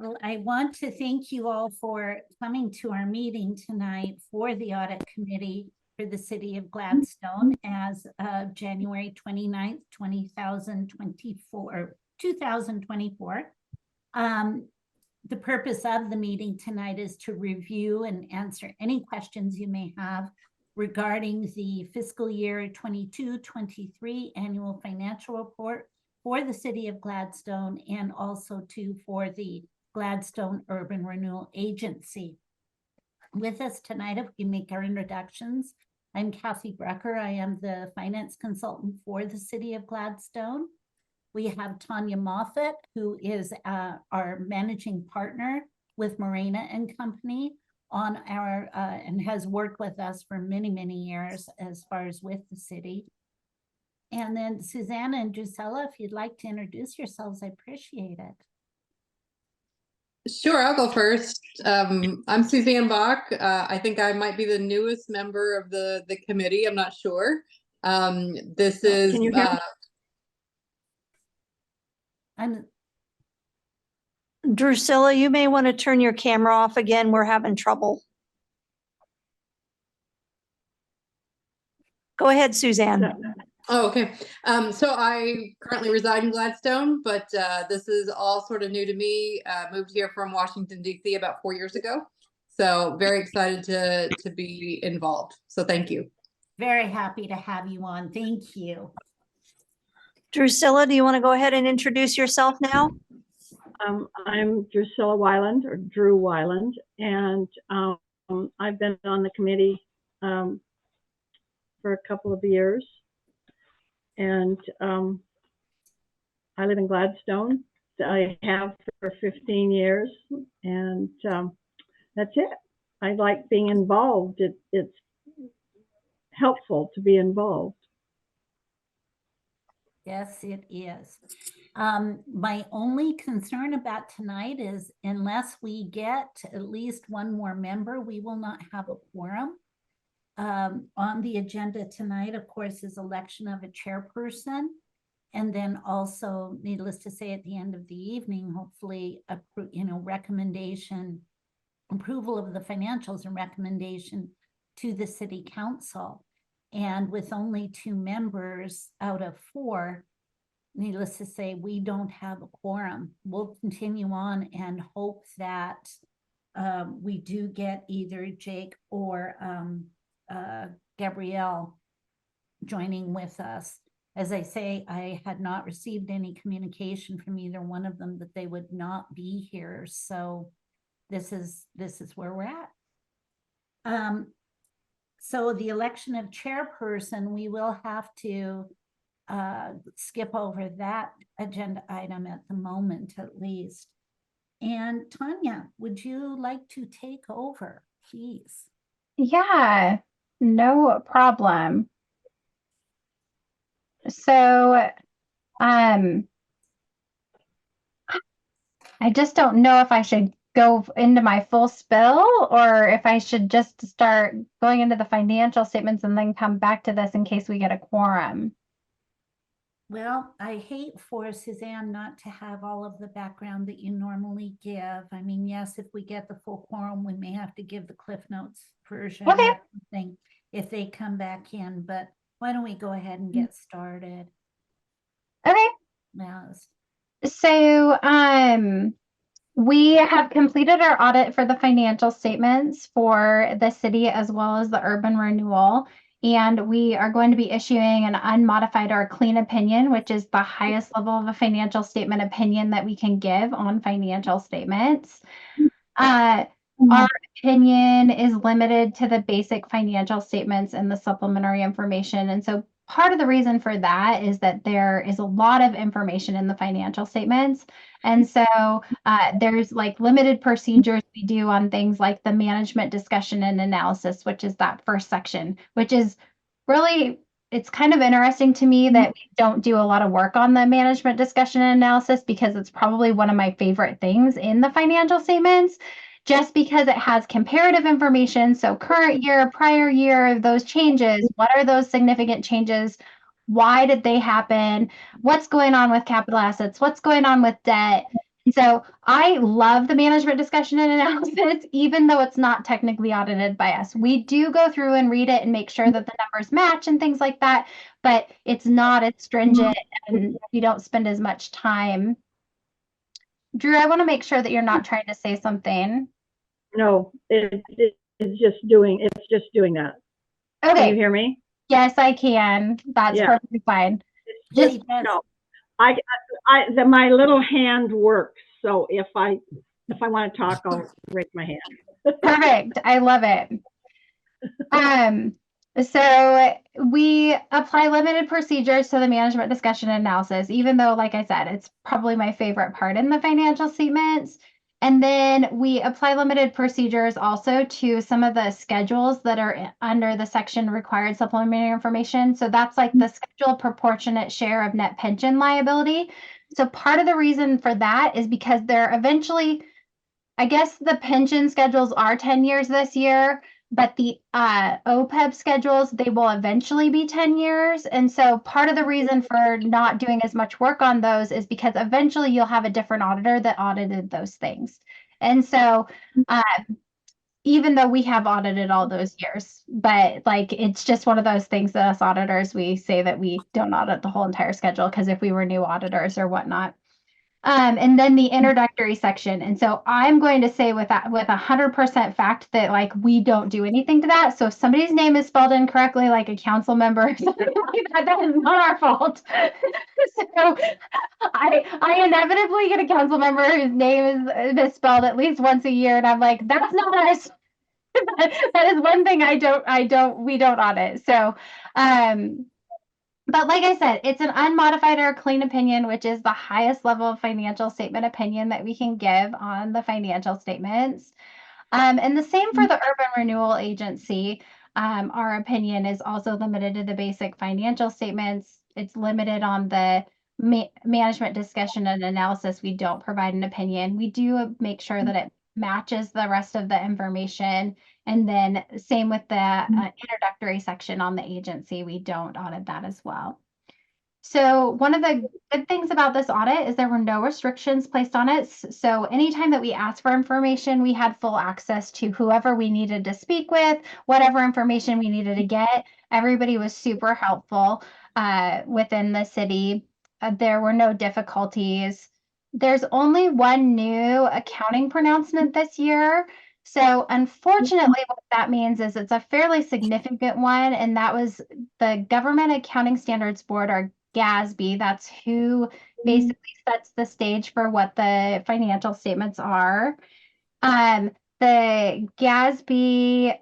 Well, I want to thank you all for coming to our meeting tonight for the Audit Committee for the City of Gladstone as of January 29th, 2024. The purpose of the meeting tonight is to review and answer any questions you may have regarding the fiscal year 22-23 annual financial report for the City of Gladstone and also for the Gladstone Urban Renewal Agency. With us tonight, if we make our introductions, I'm Kathy Brecker. I am the finance consultant for the City of Gladstone. We have Tanya Moffat, who is our managing partner with Morena and Company on our and has worked with us for many, many years as far as with the city. And then Susanna and Drusilla, if you'd like to introduce yourselves, I appreciate it. Sure, I'll go first. I'm Suzanne Bach. I think I might be the newest member of the committee. I'm not sure. This is. Can you hear me? Drusilla, you may want to turn your camera off again. We're having trouble. Go ahead, Suzanne. Oh, okay. So I currently reside in Gladstone, but this is all sort of new to me. Moved here from Washington, D.C. about 4 years ago. So very excited to be involved. So thank you. Very happy to have you on. Thank you. Drusilla, do you want to go ahead and introduce yourself now? I'm Drusilla Weiland, or Drew Weiland, and I've been on the committee for a couple of years. And I live in Gladstone. I have for 15 years, and that's it. I like being involved. It's helpful to be involved. Yes, it is. My only concern about tonight is unless we get at least one more member, we will not have a quorum. On the agenda tonight, of course, is election of a chairperson. And then also, needless to say, at the end of the evening, hopefully, approval of the financials and recommendation to the city council. And with only 2 members out of 4, needless to say, we don't have a quorum. We'll continue on and hope that we do get either Jake or Gabrielle joining with us. As I say, I had not received any communication from either one of them that they would not be here. So this is where we're at. So the election of chairperson, we will have to skip over that agenda item at the moment, at least. And Tanya, would you like to take over, please? Yeah, no problem. So, I just don't know if I should go into my full spill or if I should just start going into the financial statements and then come back to this in case we get a quorum. Well, I hate for Suzanne not to have all of the background that you normally give. I mean, yes, if we get the full quorum, we may have to give the Cliff Notes version Okay. or something if they come back in, but why don't we go ahead and get started? Okay. Yes. So, we have completed our audit for the financial statements for the city as well as the urban renewal. And we are going to be issuing an unmodified or clean opinion, which is the highest level of a financial statement opinion that we can give on financial statements. Our opinion is limited to the basic financial statements and the supplementary information. And so part of the reason for that is that there is a lot of information in the financial statements. And so there's like limited procedures we do on things like the management discussion and analysis, which is that first section, which is really, it's kind of interesting to me that we don't do a lot of work on the management discussion and analysis because it's probably one of my favorite things in the financial statements. Just because it has comparative information, so current year, prior year, those changes, what are those significant changes? Why did they happen? What's going on with capital assets? What's going on with debt? So I love the management discussion and analysis, even though it's not technically audited by us. We do go through and read it and make sure that the numbers match and things like that, but it's not as stringent and we don't spend as much time. Drew, I want to make sure that you're not trying to say something. No, it's just doing that. Can you Okay, hear me? yes, I can. That's Yeah. perfectly fine. She does. No, my little hand works. So if I want to talk, I'll raise my hand. Perfect. I love it. So we apply limited procedures to the management discussion and analysis, even though, like I said, it's probably my favorite part in the financial statements. And then we apply limited procedures also to some of the schedules that are under the section required supplementary information. So that's like the schedule proportionate share of net pension liability. So part of the reason for that is because they're eventually, I guess the pension schedules are 10 years this year, but the OPEB schedules, they will eventually be 10 years. And so part of the reason for not doing as much work on those is because eventually you'll have a different auditor that audited those things. And so even though we have audited all those years, but like it's just one of those things that us auditors, we say that we don't audit the whole entire schedule because if we were new auditors or whatnot. And then the introductory section. And so I'm going to say with 100% fact that like we don't do anything to that. So if somebody's name is spelled incorrectly, like a council member, or something like that, that is not our fault. So I inevitably get a council member whose name is misspelled at least once a year, and I'm like, that's not us. That is one thing we don't audit. So but like I said, it's an unmodified or clean opinion, which is the highest level of financial statement opinion that we can give on the financial statements. And the same for the Urban Renewal Agency. Our opinion is also limited to the basic financial statements. It's limited on the management discussion and analysis. We don't provide an opinion. We do make sure that it matches the rest of the information. And then same with the introductory section on the agency. We don't audit that as well. So one of the good things about this audit is there were no restrictions placed on it. So anytime that we asked for information, we had full access to whoever we needed to speak with, whatever information we needed to get. Everybody was super helpful within the city. There were no difficulties. There's only one new accounting pronouncement this year. So unfortunately, what that means is it's a fairly significant one, and that was the Government Accounting Standards Board, or GASB. That's who basically sets the stage for what the financial statements are. The GASB,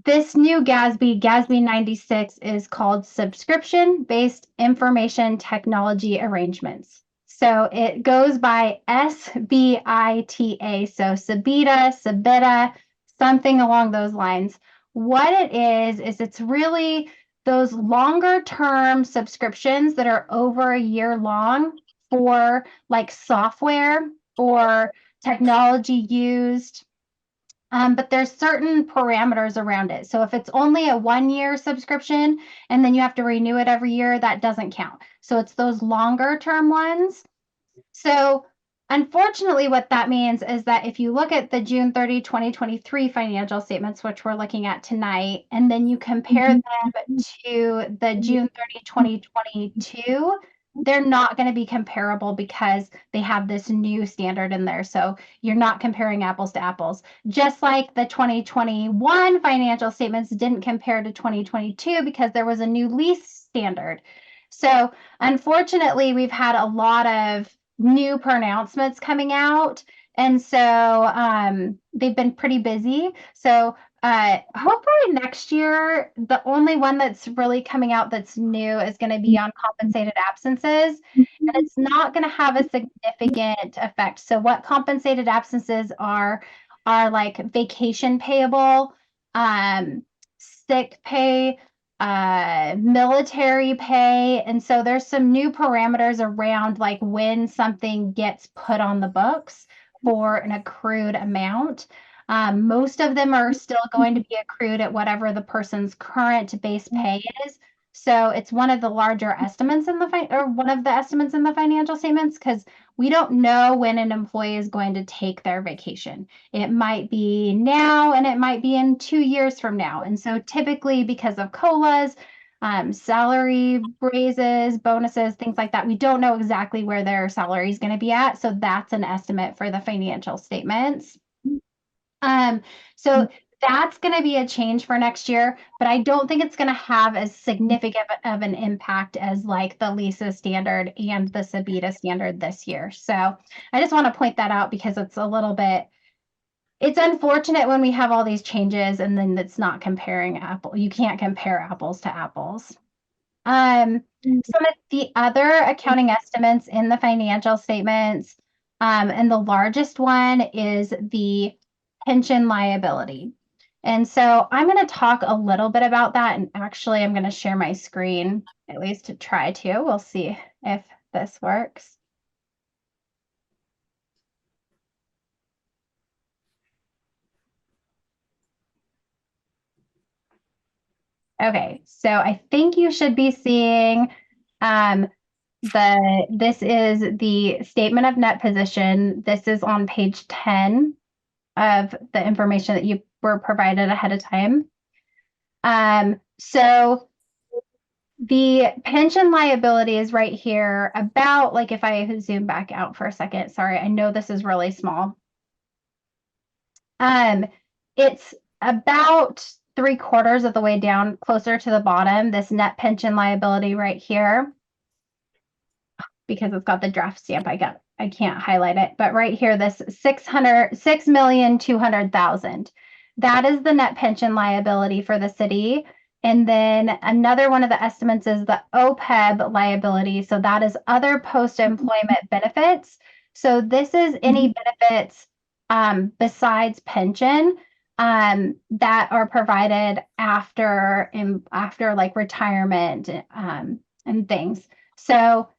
this new GASB 96, is called Subscription-Based Information Technology Arrangements. So it goes by SBITA, so SBITA, something along those lines. What it is it's really those longer term subscriptions that are over a year long for like software or technology used. But there's certain parameters around it. So if it's only a 1-year subscription and then you have to renew it every year, that doesn't count. So it's those longer term ones. So unfortunately, what that means is that if you look at the June 30, 2023 financial statements, which we're looking at tonight, and then you compare them to the June 30, 2022, they're not going to be comparable because they have this new standard in there. So you're not comparing apples to apples. Just like the 2021 financial statements didn't compare to 2022 because there was a new lease standard. So unfortunately, we've had a lot of new pronouncements coming out. And so they've been pretty busy. So hopefully next year, the only one that's really coming out that's new is going to be on compensated absences. And it's not going to have a significant effect. So what compensated absences are like vacation payable, sick pay, military pay. And so there's some new parameters around like when something gets put on the books for an accrued amount. Most of them are still going to be accrued at whatever the person's current base pay is. So it's one of the larger estimates in the one of the estimates in the financial statements, because we don't know when an employee is going to take their vacation. It might be now and it might be in 2 years from now. And so typically because of COLAs, salary raises, bonuses, things like that, we don't know exactly where their salary is going to be at. So that's an estimate for the financial statements. So that's going to be a change for next year, but I don't think it's going to have as significant of an impact as like the LISA standard and the SABITA standard this year. So I just want to point that out because it's a little bit, it's unfortunate when we have all these changes and then it's not comparing apples. You can't compare apples to apples. Some of the other accounting estimates in the financial statements, and the largest one is the pension liability. And so I'm going to talk a little bit about that. And actually, I'm going to share my screen, at least to try to. We'll see if this works. Okay, so I think you should be seeing this is the statement of net position. This is on page 10 of the information that you were provided ahead of time. So the pension liability is right here, about, like, if I zoom back out for a second, sorry, I know this is really small. It's about 3/4 of the way down, closer to the bottom, this net pension liability right here, because it's got the draft stamp. I can't highlight it, but right here, this 6,200,000. That is the net pension liability for the city. And then another one of the estimates is the OPEB liability. So that is other post-employment benefits. So this is any benefits besides pension that are provided after like retirement and things. So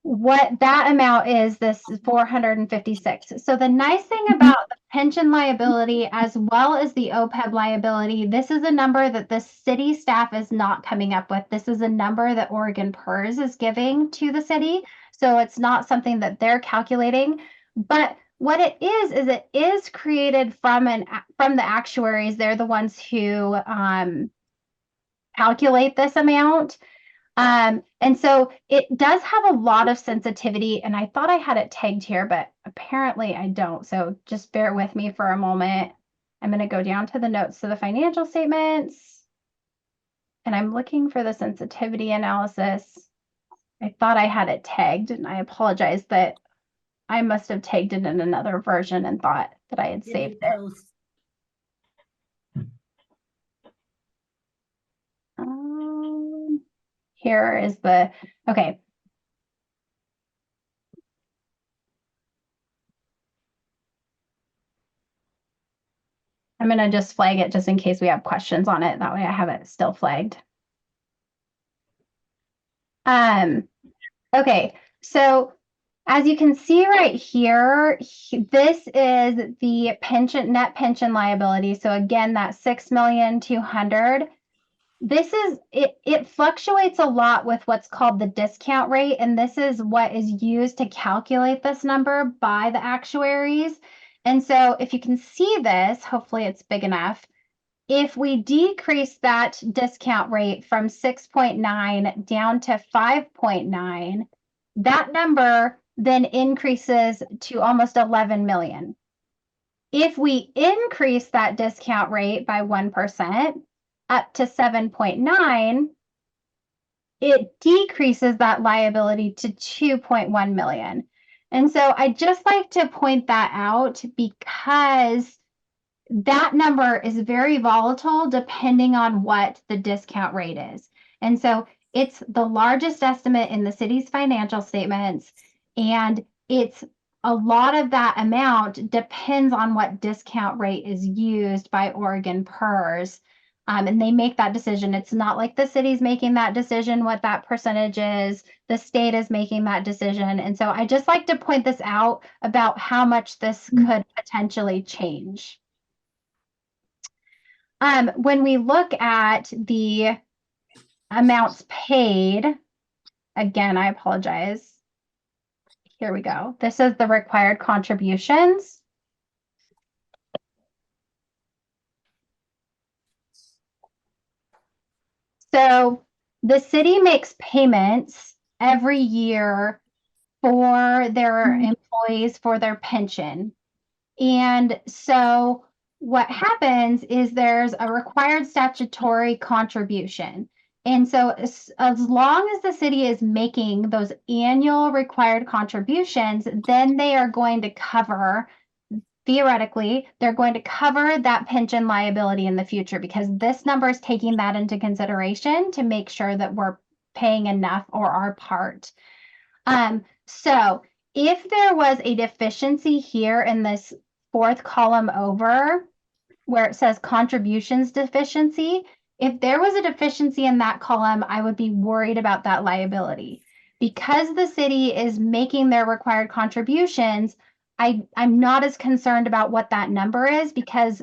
what that amount is, this is 456. So the nice thing about the pension liability as well as the OPEB liability, this is a number that the city staff is not coming up with. This is a number that Oregon PERS is giving to the city. So it's not something that they're calculating, but what it is created from the actuaries. They're the ones who calculate this amount. And so it does have a lot of sensitivity, and I thought I had it tagged here, but apparently I don't. So just bear with me for a moment. I'm going to go down to the notes to the financial statements, and I'm looking for the sensitivity analysis. I thought I had it tagged, and I apologize that I must have tagged it in another version and thought that I had saved it. Here is the, okay. I'm going to just flag it just in case we have questions on it. That way I have it still flagged. Okay, so as you can see right here, this is the net pension liability. So again, that 6,200,000. This is, it fluctuates a lot with what's called the discount rate, and this is what is used to calculate this number by the actuaries. And so if you can see this, hopefully it's big enough. If we decrease that discount rate from 6.9 down to 5.9, that number then increases to almost 11 million. If we increase that discount rate by 1%, up to 7.9, it decreases that liability to 2.1 million. And so I just like to point that out because that number is very volatile depending on what the discount rate is. And so it's the largest estimate in the city's financial statements, and it's a lot of that amount depends on what discount rate is used by Oregon PERS. And they make that decision. It's not like the city's making that decision, what that percentage is. The state is making that decision. And so I just like to point this out about how much this could potentially change. When we look at the amounts paid, again, I apologize. Here we go. This is the required contributions. So the city makes payments every year for their employees for their pension. And so what happens is there's a required statutory contribution. And so as long as the city is making those annual required contributions, then they are going to cover, theoretically, they're going to cover that pension liability in the future, because this number is taking that into consideration to make sure that we're paying enough or our part. So if there was a deficiency here in this fourth column over, where it says contributions deficiency, if there was a deficiency in that column, I would be worried about that liability. Because the city is making their required contributions, I'm not as concerned about what that number is, because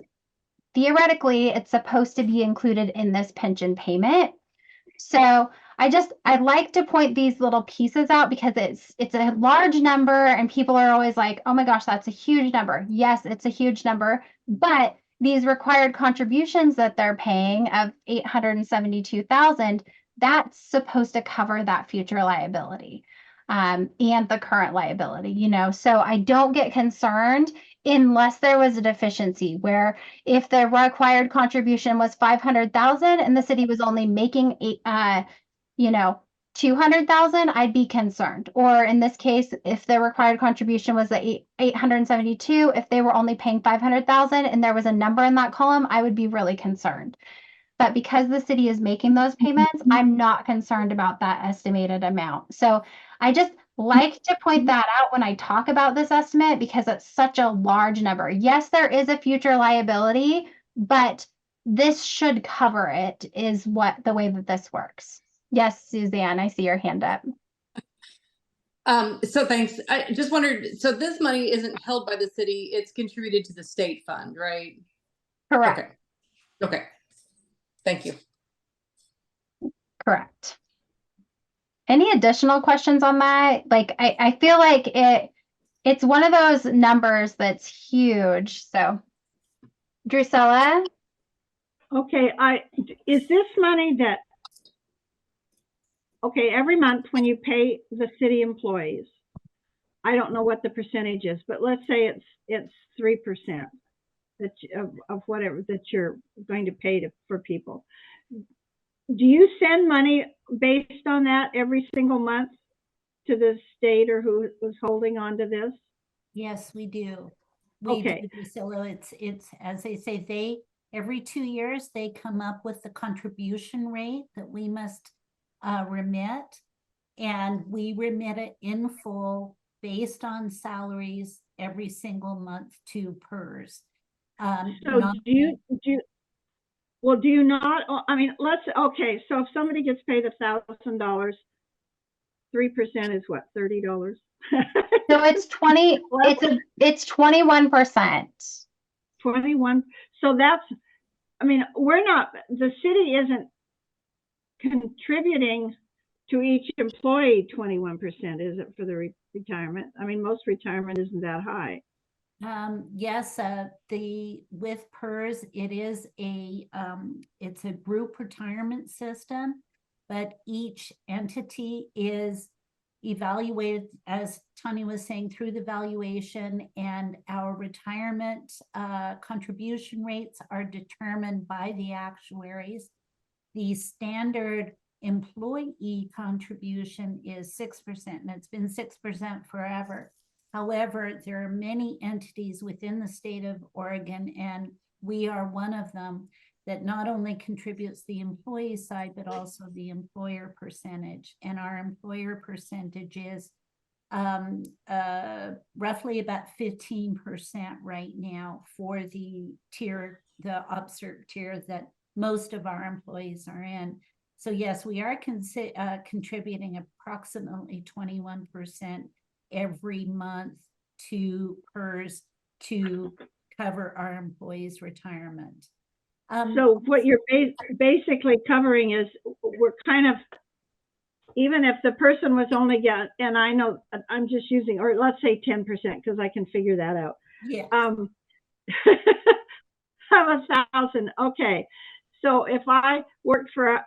theoretically it's supposed to be included in this pension payment. So I'd like to point these little pieces out, because it's a large number and people are always like, oh my gosh, that's a huge number. Yes, it's a huge number, but these required contributions that they're paying of $872,000, that's supposed to cover that future liability, and the current liability, so I don't get concerned unless there was a deficiency, where if the required contribution was 500,000 and the city was only making 200,000, I'd be concerned. Or in this case, if the required contribution was the 872, if they were only paying 500,000 and there was a number in that column, I would be really concerned. But because the city is making those payments, I'm not concerned about that estimated amount. So I just like to point that out when I talk about this estimate, because it's such a large number. Yes, there is a future liability, but this should cover it, is what the way that this works. Yes, Suzanne, I see your hand up. So thanks. I just wondered, so this money isn't held by the city, it's contributed to the state fund, right? Correct. Okay. Thank you. Correct. Any additional questions on that? Like, I feel like it's one of those numbers that's huge. So, Drusilla? Okay, is this money that, okay, every month when you pay the city employees, I don't know what the percentage is, but let's say it's 3% of whatever that you're going to pay for people. Do you send money based on that every single month to the state or who was holding on to this? Yes, we do. Okay. So it's, as they say, every 2 years, they come up with the contribution rate that we must remit, and we remit it in full based on salaries every single month to PERS. So do you not, I mean, okay, so if somebody gets paid $1,000, 3% is what, $30? So it's 21%. 21. So that's, I mean, the city isn't contributing to each employee 21%, is it, for the retirement? I mean, most retirement isn't that high. Yes, with PERS, it is it's a group retirement system, but each entity is evaluated, as Tanya was saying, through the valuation, and our retirement contribution rates are determined by the actuaries. The standard employee contribution is 6%, and it's been 6% forever. However, there are many entities within the state of Oregon, and we are one of them, that not only contributes the employee side, but also the employer percentage. And our employer percentage is roughly about 15% right now for the tier, the upsert tier that most of our employees are in. So yes, we are contributing approximately 21% every month to PERS to cover our employees' retirement. So what you're basically covering is we're kind of, even if the person was only and I know I'm just using, or let's say 10% because I can figure that out. Yeah. Of 1,000. Okay. So if I worked for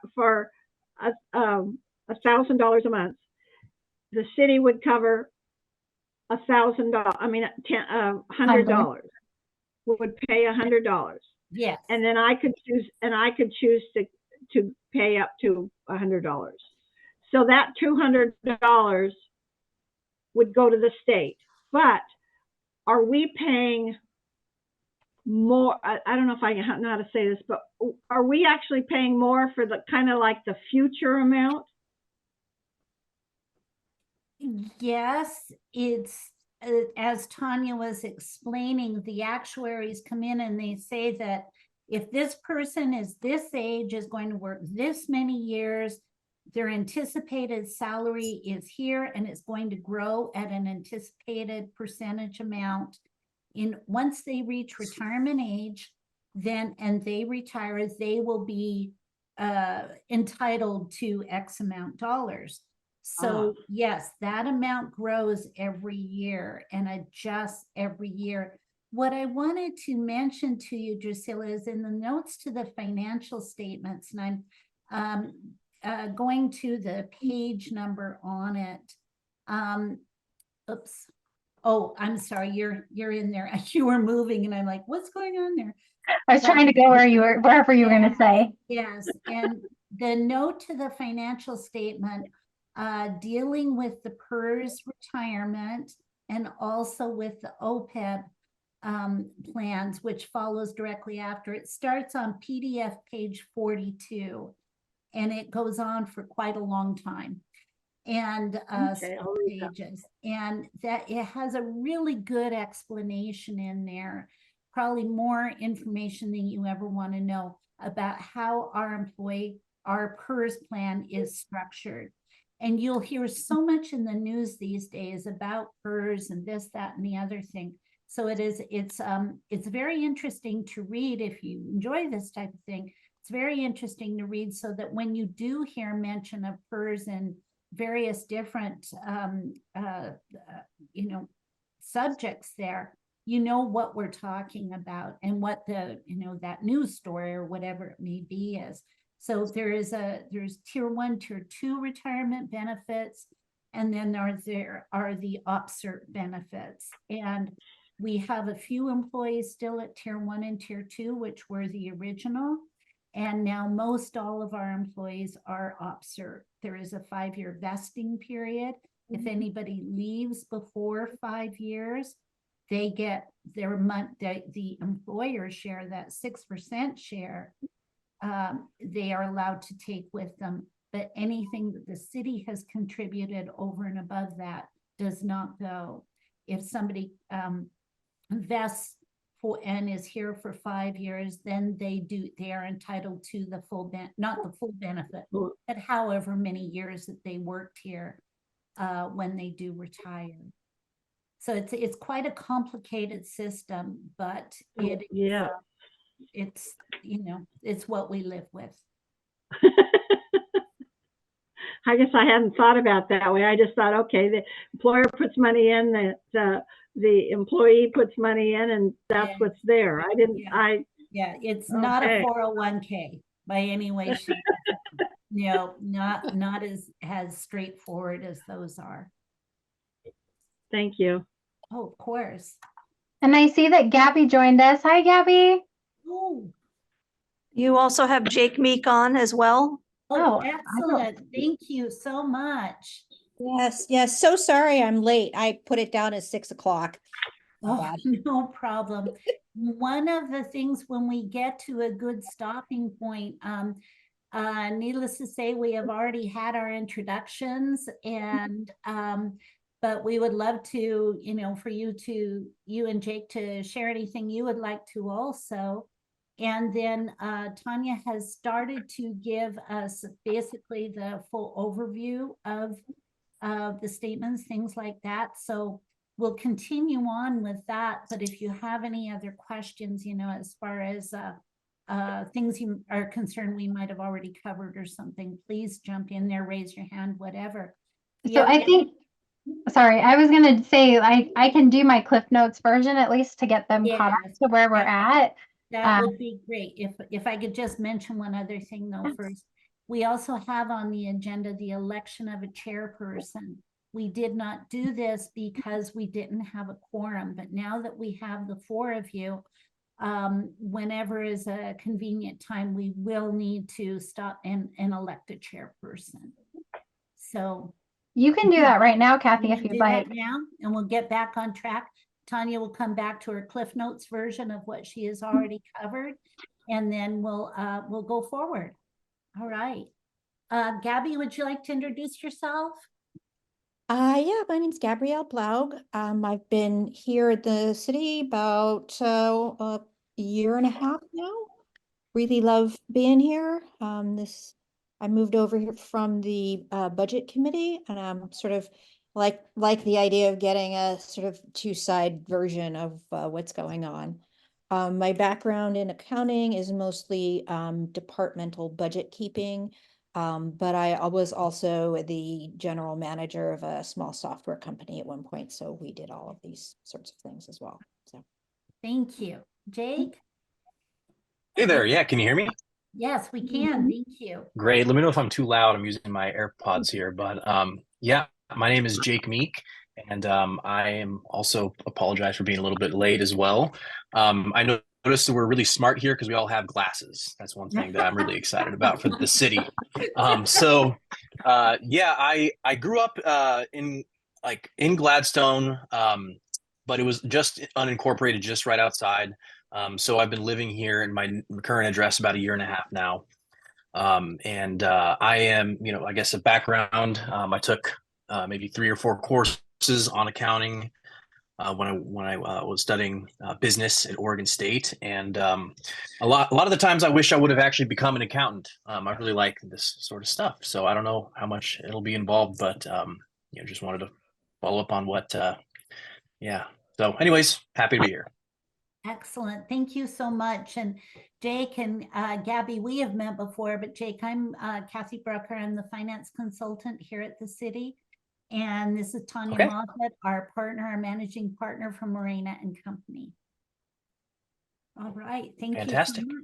$1,000 a month, the city would cover $1,000. I mean, $100 would pay $100. Yes. And then I could choose to pay up to $100. So that $200 would go to the state. But are we paying more? I don't know if I know how to say this, but are we actually paying more for the kind of like the future amount? Yes, it's as Tanya was explaining, the actuaries come in and they say that if this person is this age, is going to work this many years, their anticipated salary is here and it's going to grow at an anticipated percentage amount. Once they reach retirement age, then and they retire, they will be entitled to X amount dollars. So yes, that amount grows every year and adjusts every year. What I wanted to mention to you, Drusilla, is in the notes to the financial statements, and I'm going to the page number on it. Oops. Oh, I'm sorry, you're in there. You were moving and I'm like, what's going on there? I was trying to go wherever you were going to say. Yes, and the note to the financial statement dealing with the PERS retirement and also with the OPEB plans, which follows directly after. It starts on PDF page 42, and it goes on for quite a long time. And pages, and that it has a really good explanation in there, probably more information than you ever want to know about how our PERS plan is structured. And you'll hear so much in the news these days about PERS and this, that, and the other thing. So it's very interesting to read if you enjoy this type of thing. It's very interesting to read so that when you do hear mention of PERS and various different subjects there, you know what we're talking about and what the that news story or whatever it may be is. So there's tier 1, tier 2 retirement benefits, and then there are the OPSERT benefits. And we have a few employees still at tier 1 and tier 2, which were the original. And now most all of our employees are OPSERT. There is a 5-year vesting period. If anybody leaves before 5 years, they get their the employer share, that 6% share, they are allowed to take with them. But anything that the city has contributed over and above that does not go. If somebody vests and is here for 5 years, then they are entitled to the full not the full benefit, but however many years that they worked here when they do retire. So it's quite a complicated system, but it's it's what we live with. I guess I hadn't thought about that way. I just thought, okay, the employer puts money in, the employee puts money in, and that's what's there. I didn't. It's not a 401k by any way, shape, no, not as straightforward as those are. Thank you. Oh, of course. And I see that Gabby joined us. Hi, Gabby. Oh, You also have Jake Meek on as well. oh, excellent. Thank you so much. Yes. So sorry I'm late. I put it down as 6 o'clock. Oh, no problem. One of the things when we get to a good stopping point, needless to say, we have already had our introductions, and but we would love to, for you and Jake to share anything you would like to also. And then Tanya has started to give us basically the full overview of the statements, things like that. So we'll continue on with that. But if you have any other questions, as far as things you are concerned we might have already covered or something, please jump in there, raise your hand, whatever. So I think, sorry, I was going to say, I can do my Cliff Notes version at least to get them caught up Yes, to where we're at. that would be great. If I could just mention one other thing though first. We also have on the agenda the election of a chairperson. We did not do this because we didn't have a quorum, but now that we have the 4 of you, whenever is a convenient time, we will need to stop and elect a chairperson. So You can do that right now, Kathy, we'll if do you'd that like. now, and we'll get back on track. Tanya will come back to her Cliff Notes version of what she has already covered, and then we'll go forward. All right. Gabby, would you like to introduce yourself? Yeah, my name's Gabrielle Blaug. I've been here at the city about a year and a half now. Really love being here. I moved over here from the budget committee, and I'm sort of like the idea of getting a sort of two-side version of what's going on. My background in accounting is mostly departmental budget keeping. But I was also the general manager of a small software company at one point. So we did all of these sorts of things as well. So Thank you. Jake? Hey there. Yeah, can you hear me? Yes, we can. Thank you. Great. Let me know if I'm too loud. I'm using my AirPods here, but yeah, my name is Jake Meek, and I am also apologize for being a little bit late as well. I noticed that we're really smart here because we all have glasses. That's one thing that I'm really excited about for the city. Yeah, I grew up in Gladstone, but it was just unincorporated, just right outside. So I've been living here in my current address about a year and a half now. I am, I guess a background. I took maybe 3 or 4 courses on accounting when I was studying business at Oregon State, and a lot of the times I wish I would have actually become an accountant. I really like this sort of stuff, so I don't know how much it'll be involved, but just wanted to follow up on what. Yeah. So, anyways, happy to be here. Excellent. Thank you so much. And Jake and Gabby, we have met before, but Jake, I'm Kathy Brucker. I'm the finance consultant here at the city. And this is Tanya Okay. Moffett, our partner, our managing partner from Morena and Company. All right. Thank Fantastic. you so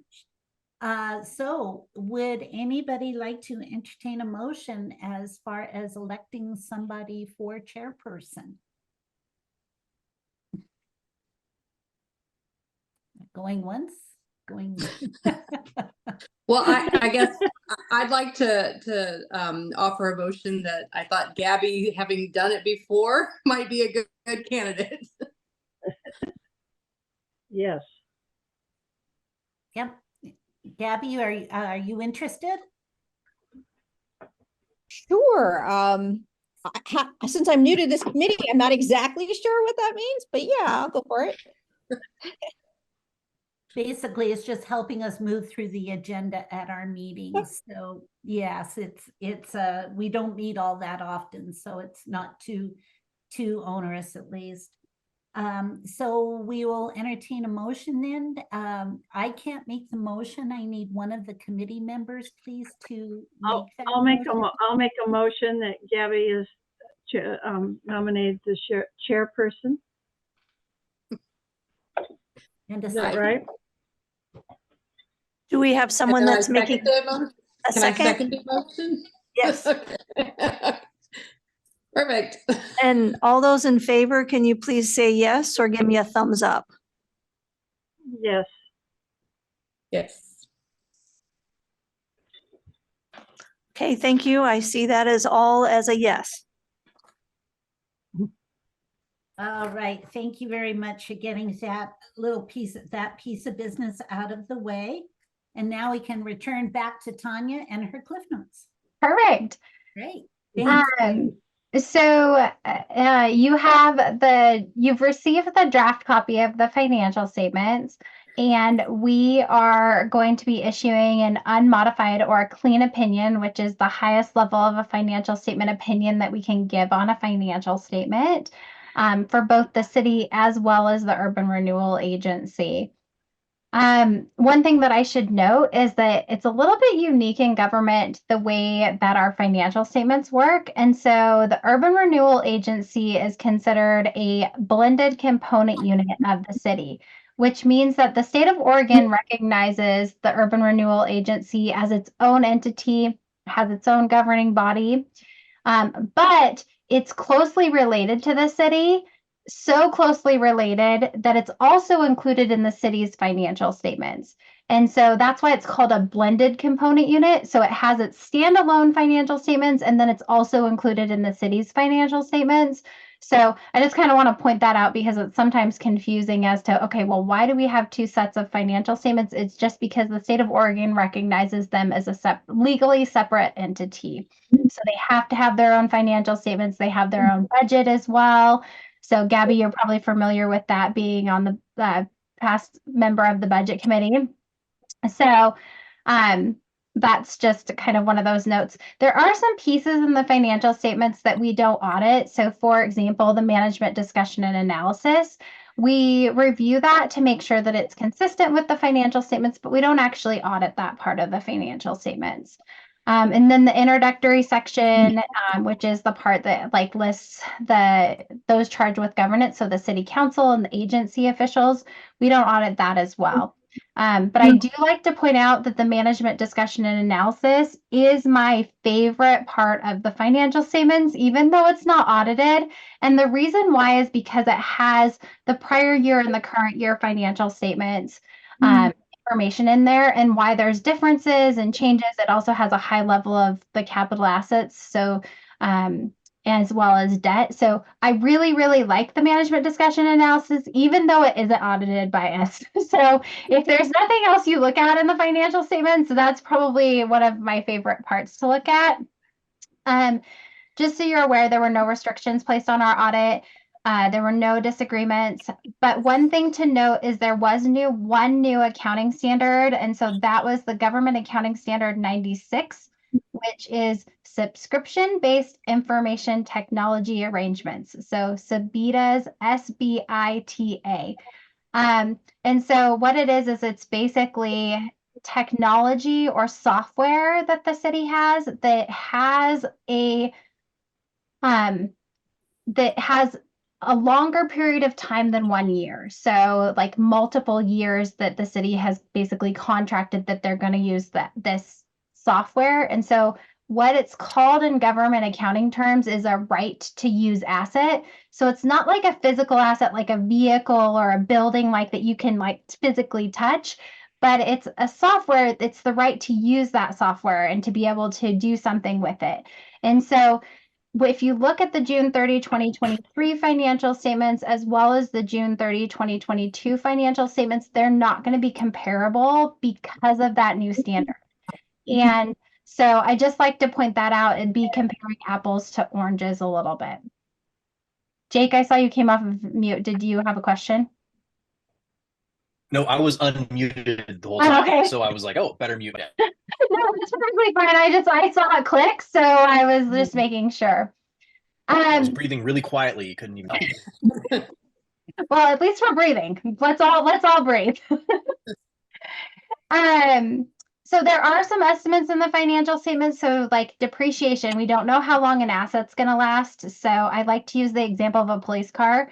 much. So would anybody like to entertain a motion as far as electing somebody for chairperson? Going once, going. Well, I guess I'd like to offer a motion that I thought Gabby, having done it before, might be a good candidate. Yes. Yep. Gabby, are you interested? sure. Since I'm new to this committee, I'm not exactly sure what that means, but yeah, I'll go for it. Basically, it's just helping us move through the agenda at our meetings. So yes, it's we don't meet all that often, so it's not too onerous at least. So we will entertain a motion then. I can't make the motion. I need one of the committee members, please, to make that. I'll make a motion that Gabby is nominated the chairperson. And Is that right? Do we have someone that's making a Can I second? second the motion? Yes. Perfect. And all those in favor, can you please say yes or give me a thumbs up? Yes. Yes. Okay, thank you. I see that as all as a yes. All right, thank you very much for getting that piece of business out of the way. And now we can return back to Tanya and her Cliff Notes. Perfect. Great. Thank you. So you've received the draft copy of the financial statements, And we are going to be issuing an unmodified or a clean opinion, which is the highest level of a financial statement opinion that we can give on a financial statement, for both the city as well as the Urban Renewal Agency. One thing that I should note is that it's a little bit unique in government the way that our financial statements work. And so the Urban Renewal Agency is considered a blended component unit of the city, which means that the state of Oregon recognizes the Urban Renewal Agency as its own entity, has its own governing body, but it's closely related to the city, so closely related that it's also included in the city's financial statements. And so that's why it's called a blended component unit. So it has its standalone financial statements, and then it's also included in the city's financial statements. So I just kind of want to point that out because it's sometimes confusing as to, okay, well, why do we have two sets of financial statements? It's just because the state of Oregon recognizes them as a legally separate entity. So they have to have their own financial statements. They have their own budget as well. So Gabby, you're probably familiar with that being on the past member of the budget committee. So that's just kind of one of those notes. There are some pieces in the financial statements that we don't audit. So for example, the management discussion and analysis, we review that to make sure that it's consistent with the financial statements, but we don't actually audit that part of the financial statements. And then the introductory section, which is the part that like lists those charged with governance, so the city council and the agency officials, we don't audit that as well. But I do like to point out that the management discussion and analysis is my favorite part of the financial statements, even though it's not audited. And the reason why is because it has the prior year and the current year financial statements information in there and why there's differences and changes. It also has a high level of the capital assets, so as well as debt. So I really, really like the management discussion analysis, even though it isn't audited by us. So if there's nothing else you look at in the financial statements, that's probably one of my favorite parts to look at. Just so you're aware, there were no restrictions placed on our audit. There were no disagreements, but one thing to note is there was one new accounting standard, and so that was the Government Accounting Standard 96, which is subscription-based information technology arrangements. So SBITA's SBITA. And so what it is it's basically technology or software that the city has that has a longer period of time than 1 year. So like multiple years that the city has basically contracted that they're going to use this software. And so what it's called in government accounting terms is a right to use asset. So it's not like a physical asset, like a vehicle or a building like that you can like physically touch, but it's a software. It's the right to use that software and to be able to do something with it. And so if you look at the June 30, 2023 financial statements, as well as the June 30, 2022 financial statements, they're not going to be comparable because of that new standard. And so I just like to point that out and be comparing apples to oranges a little bit. Jake, I saw you came off of mute. Did you have a question? No, I was unmuted the whole time. Okay. So I was like, oh, better mute. No, that's perfectly fine. I saw it click, so I was just making sure. I was breathing really quietly. You couldn't even help. Well, at least we're breathing. Let's all breathe. So there are some estimates in the financial statements. So like depreciation, we don't know how long an asset's going to last. So I like to use the example of a police car.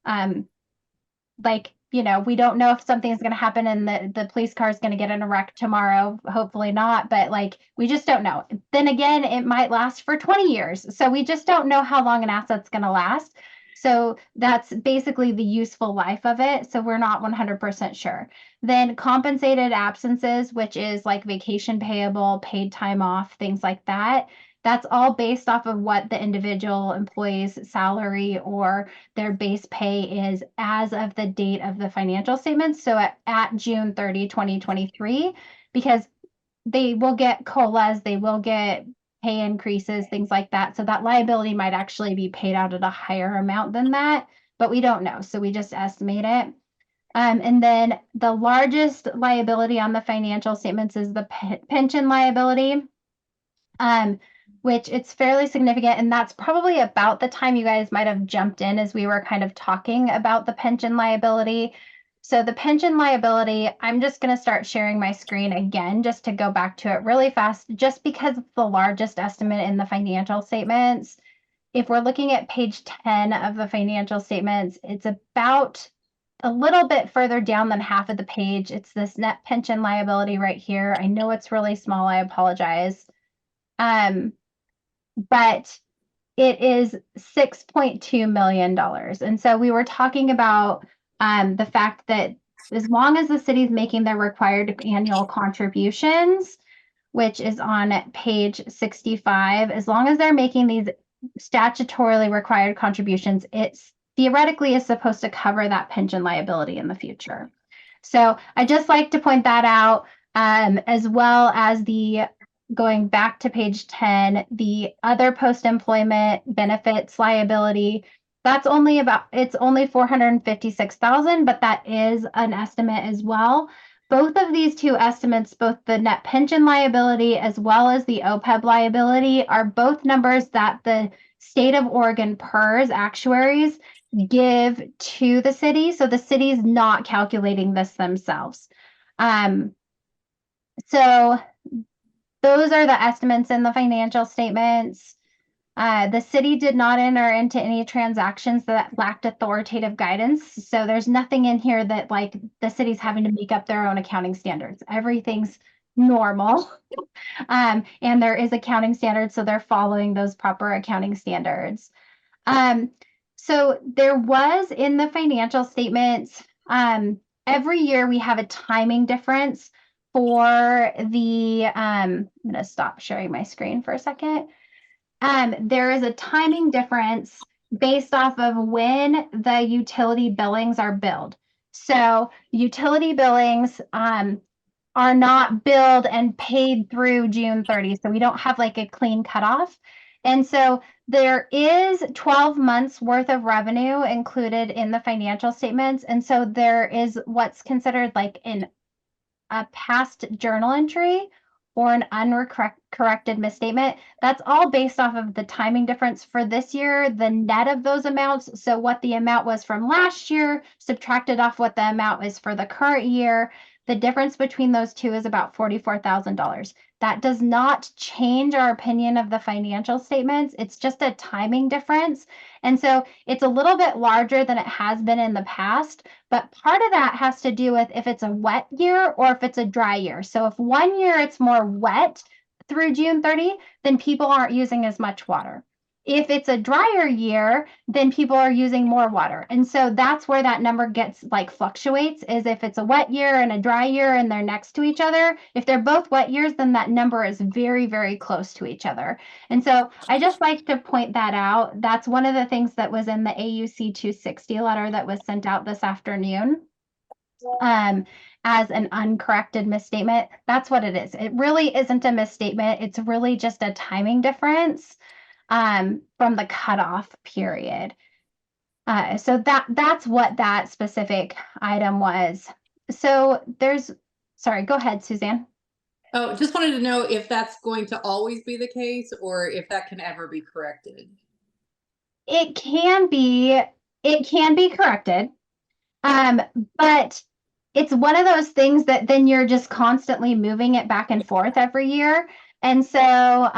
Like, you know, we don't know if something's going to happen and the police car is going to get in a wreck tomorrow. Hopefully not, but like, we just don't know. Then again, it might last for 20 years. So we just don't know how long an asset's going to last. So that's basically the useful life of it. So we're not 100% sure. Then compensated absences, which is like vacation payable, paid time off, things like that. That's all based off of what the individual employee's salary or their base pay is as of the date of the financial statements. So at June 30, 2023, because they will get COLAs, they will get pay increases, things like that. So that liability might actually be paid out at a higher amount than that, but we don't know. So we just estimate it. And then the largest liability on the financial statements is the pension liability, which it's fairly significant. And that's probably about the time you guys might have jumped in as we were kind of talking about the pension liability. So the pension liability, I'm just going to start sharing my screen again, just to go back to it really fast, just because it's the largest estimate in the financial statements. If we're looking at page 10 of the financial statements, it's about a little bit further down than half of the page. It's this net pension liability right here. I know it's really small. I apologize. But it is $6.2 million. And so we were talking about the fact that as long as the city's making their required annual contributions, which is on page 65, as long as they're making these statutorily required contributions, it's theoretically is supposed to cover that pension liability in the future. So I just like to point that out, as well as the going back to page 10, the other post-employment benefits liability, that's only it's only 456,000, but that is an estimate as well. Both of these two estimates, both the net pension liability as well as the OPEB liability, are both numbers that the state of Oregon PERS actuaries give to the city. So the city is not calculating this themselves. So those are the estimates in the financial statements. The city did not enter into any transactions that lacked authoritative guidance. So there's nothing in here that like the city's having to make up their own accounting standards. Everything's normal. And there is accounting standards, so they're following those proper accounting standards. So there was in the financial statements, every year we have a timing difference for the, I'm going to stop sharing my screen for a second. There is a timing difference based off of when the utility billings are billed. So utility billings are not billed and paid through June 30. So we don't have like a clean cutoff. And so there is 12 months worth of revenue included in the financial statements. And so there is what's considered like a past journal entry or an uncorrected misstatement. That's all based off of the timing difference for this year, the net of those amounts. So what the amount was from last year, subtracted off what the amount is for the current year. The difference between those two is about $44,000. That does not change our opinion of the financial statements. It's just a timing difference. And so it's a little bit larger than it has been in the past, but part of that has to do with if it's a wet year or if it's a dry year. So if one year it's more wet through June 30, then people aren't using as much water. If it's a drier year, then people are using more water. And so that's where that number gets like fluctuates, is if it's a wet year and a dry year and they're next to each other. If they're both wet years, then that number is very, very close to each other. And so I just like to point that out. That's one of the things that was in the AUC 260 letter that was sent out this afternoon. As an uncorrected misstatement. That's what it is. It really isn't a misstatement. It's really just a timing difference from the cutoff period. So that's what that specific item was. So sorry, go ahead, Suzanne. Oh, just wanted to know if that's going to always be the case or if that can ever be corrected. It can be corrected. But it's one of those things that then you're just constantly moving it back and forth every year. And so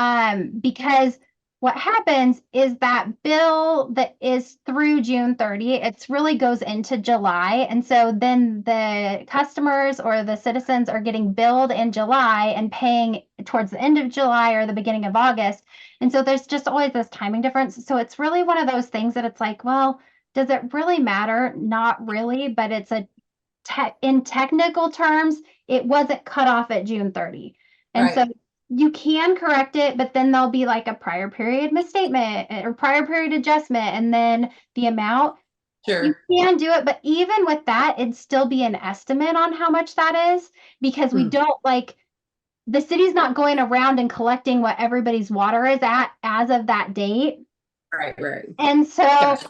because what happens is that bill that is through June 30, it really goes into July. And so then the customers or the citizens are getting billed in July and paying towards the end of July or the beginning of August. And so there's just always this timing difference. So it's really one of those things that it's like, well, does it really matter? Not really, but it's in technical terms, it wasn't cut off at June 30. And Right. so you can correct it, but then there'll be like a prior period misstatement or prior period adjustment, and then the amount. Sure. You can do it, but even with that, it'd still be an estimate on how much that is, because we don't like, the city's not going around and collecting what everybody's water is at as of that date. Right. And so Gotcha.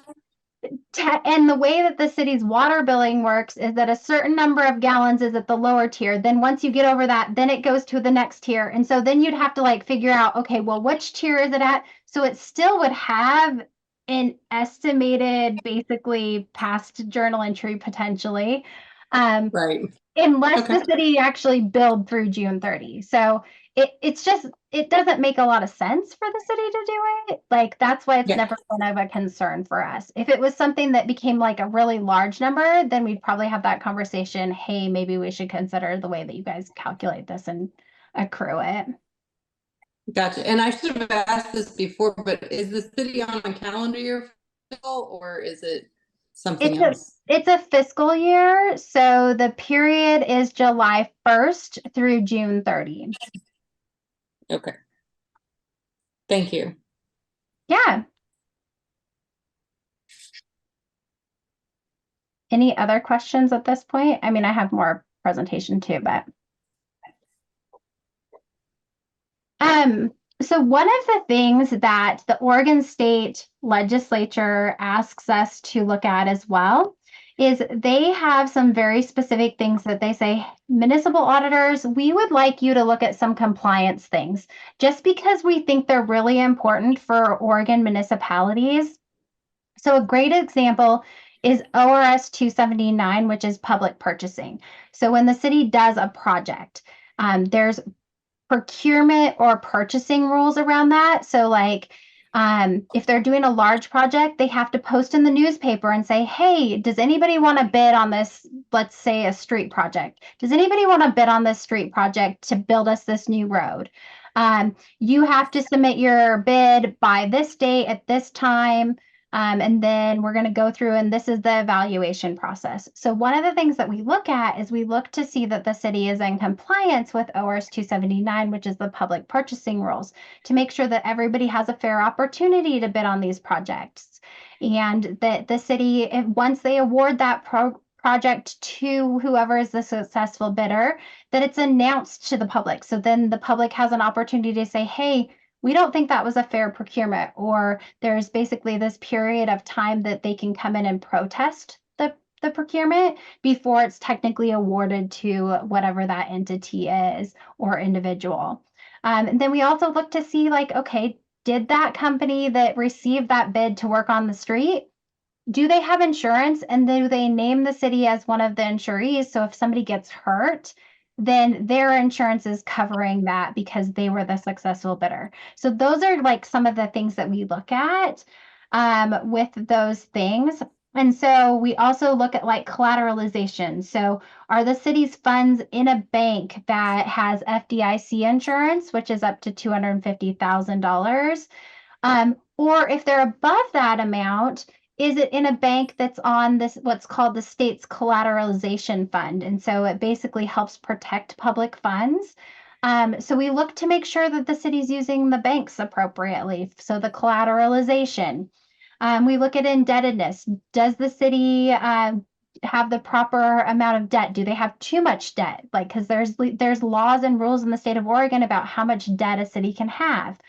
And the way that the city's water billing works is that a certain number of gallons is at the lower tier. Then once you get over that, then it goes to the next tier. And so then you'd have to like figure out, okay, well, which tier is it at? So it still would have an estimated, basically past journal entry potentially. Right. Unless Okay. the city actually billed through June 30. So it's just, it doesn't make a lot of sense for the city to do it. Like, that's why it's Yeah. never been of a concern for us. If it was something that became like a really large number, then we'd probably have that conversation. Hey, maybe we should consider the way that you guys calculate this and accrue it. Gotcha. And I should have asked this before, but is the city on a calendar year or is it something else? It's a fiscal year. So the period is July 1st through June 30. Okay. Thank you. Yeah. Any other questions at this point? I mean, I have more presentation too, but. So one of the things that the Oregon State Legislature asks us to look at as well is they have some very specific things that they say, municipal auditors, we would like you to look at some compliance things, just because we think they're really important for Oregon municipalities. So a great example is ORS 279, which is public purchasing. So when the city does a project, there's procurement or purchasing rules around that. So like if they're doing a large project, they have to post in the newspaper and say, hey, does anybody want to bid on this? Let's say a street project. Does anybody want to bid on this street project to build us this new road? You have to submit your bid by this date at this time. And then we're going to go through, and this is the evaluation process. So one of the things that we look at is we look to see that the city is in compliance with ORS 279, which is the public purchasing rules, to make sure that everybody has a fair opportunity to bid on these projects. And that the city, once they award that project to whoever is the successful bidder, that it's announced to the public. So then the public has an opportunity to say, hey, we don't think that was a fair procurement, or there's basically this period of time that they can come in and protest the procurement before it's technically awarded to whatever that entity is or individual. And then we also look to see like, okay, did that company that received that bid to work on the street, do they have insurance, and do they name the city as one of the insurees? So if somebody gets hurt, then their insurance is covering that because they were the successful bidder. So those are like some of the things that we look at with those things. And so we also look at like collateralization. So are the city's funds in a bank that has FDIC insurance, which is up to $250,000? Or if they're above that amount, is it in a bank that's on this, what's called the state's collateralization fund? And so it basically helps protect public funds. So we look to make sure that the city's using the banks appropriately. So the collateralization. We look at indebtedness. Does the city have the proper amount of debt? Do they have too much debt? Like, because there's laws and rules in the state of Oregon about how much debt a city can have.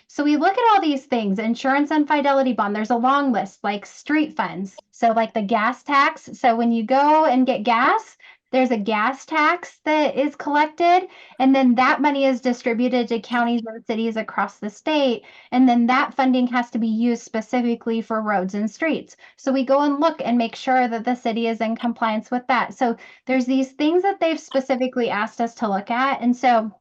So we look at all these things, insurance and fidelity bond. There's a long list, like street funds. So like the gas tax. So when you go and get gas, there's a gas tax that is collected, and then that money is distributed to counties and cities across the state. And then that funding has to be used specifically for roads and streets. So we go and look and make sure that the city is in compliance with that. So there's these things that they've specifically asked us to look at. And so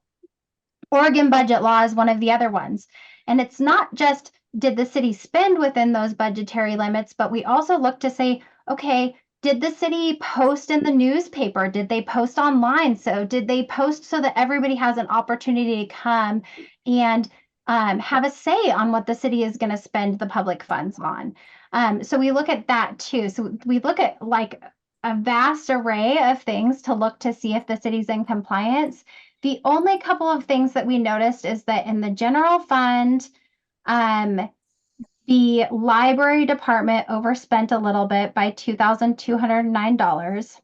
Oregon budget law is one of the other ones. And it's not just did the city spend within those budgetary limits, but we also look to say, okay, did the city post in the newspaper? Did they post online? So did they post so that everybody has an opportunity to come and have a say on what the city is going to spend the public funds on? So we look at that too. So we look at like a vast array of things to look to see if the city's in compliance. The only couple of things that we noticed is that in the general fund, the library department overspent a little bit by $2,209.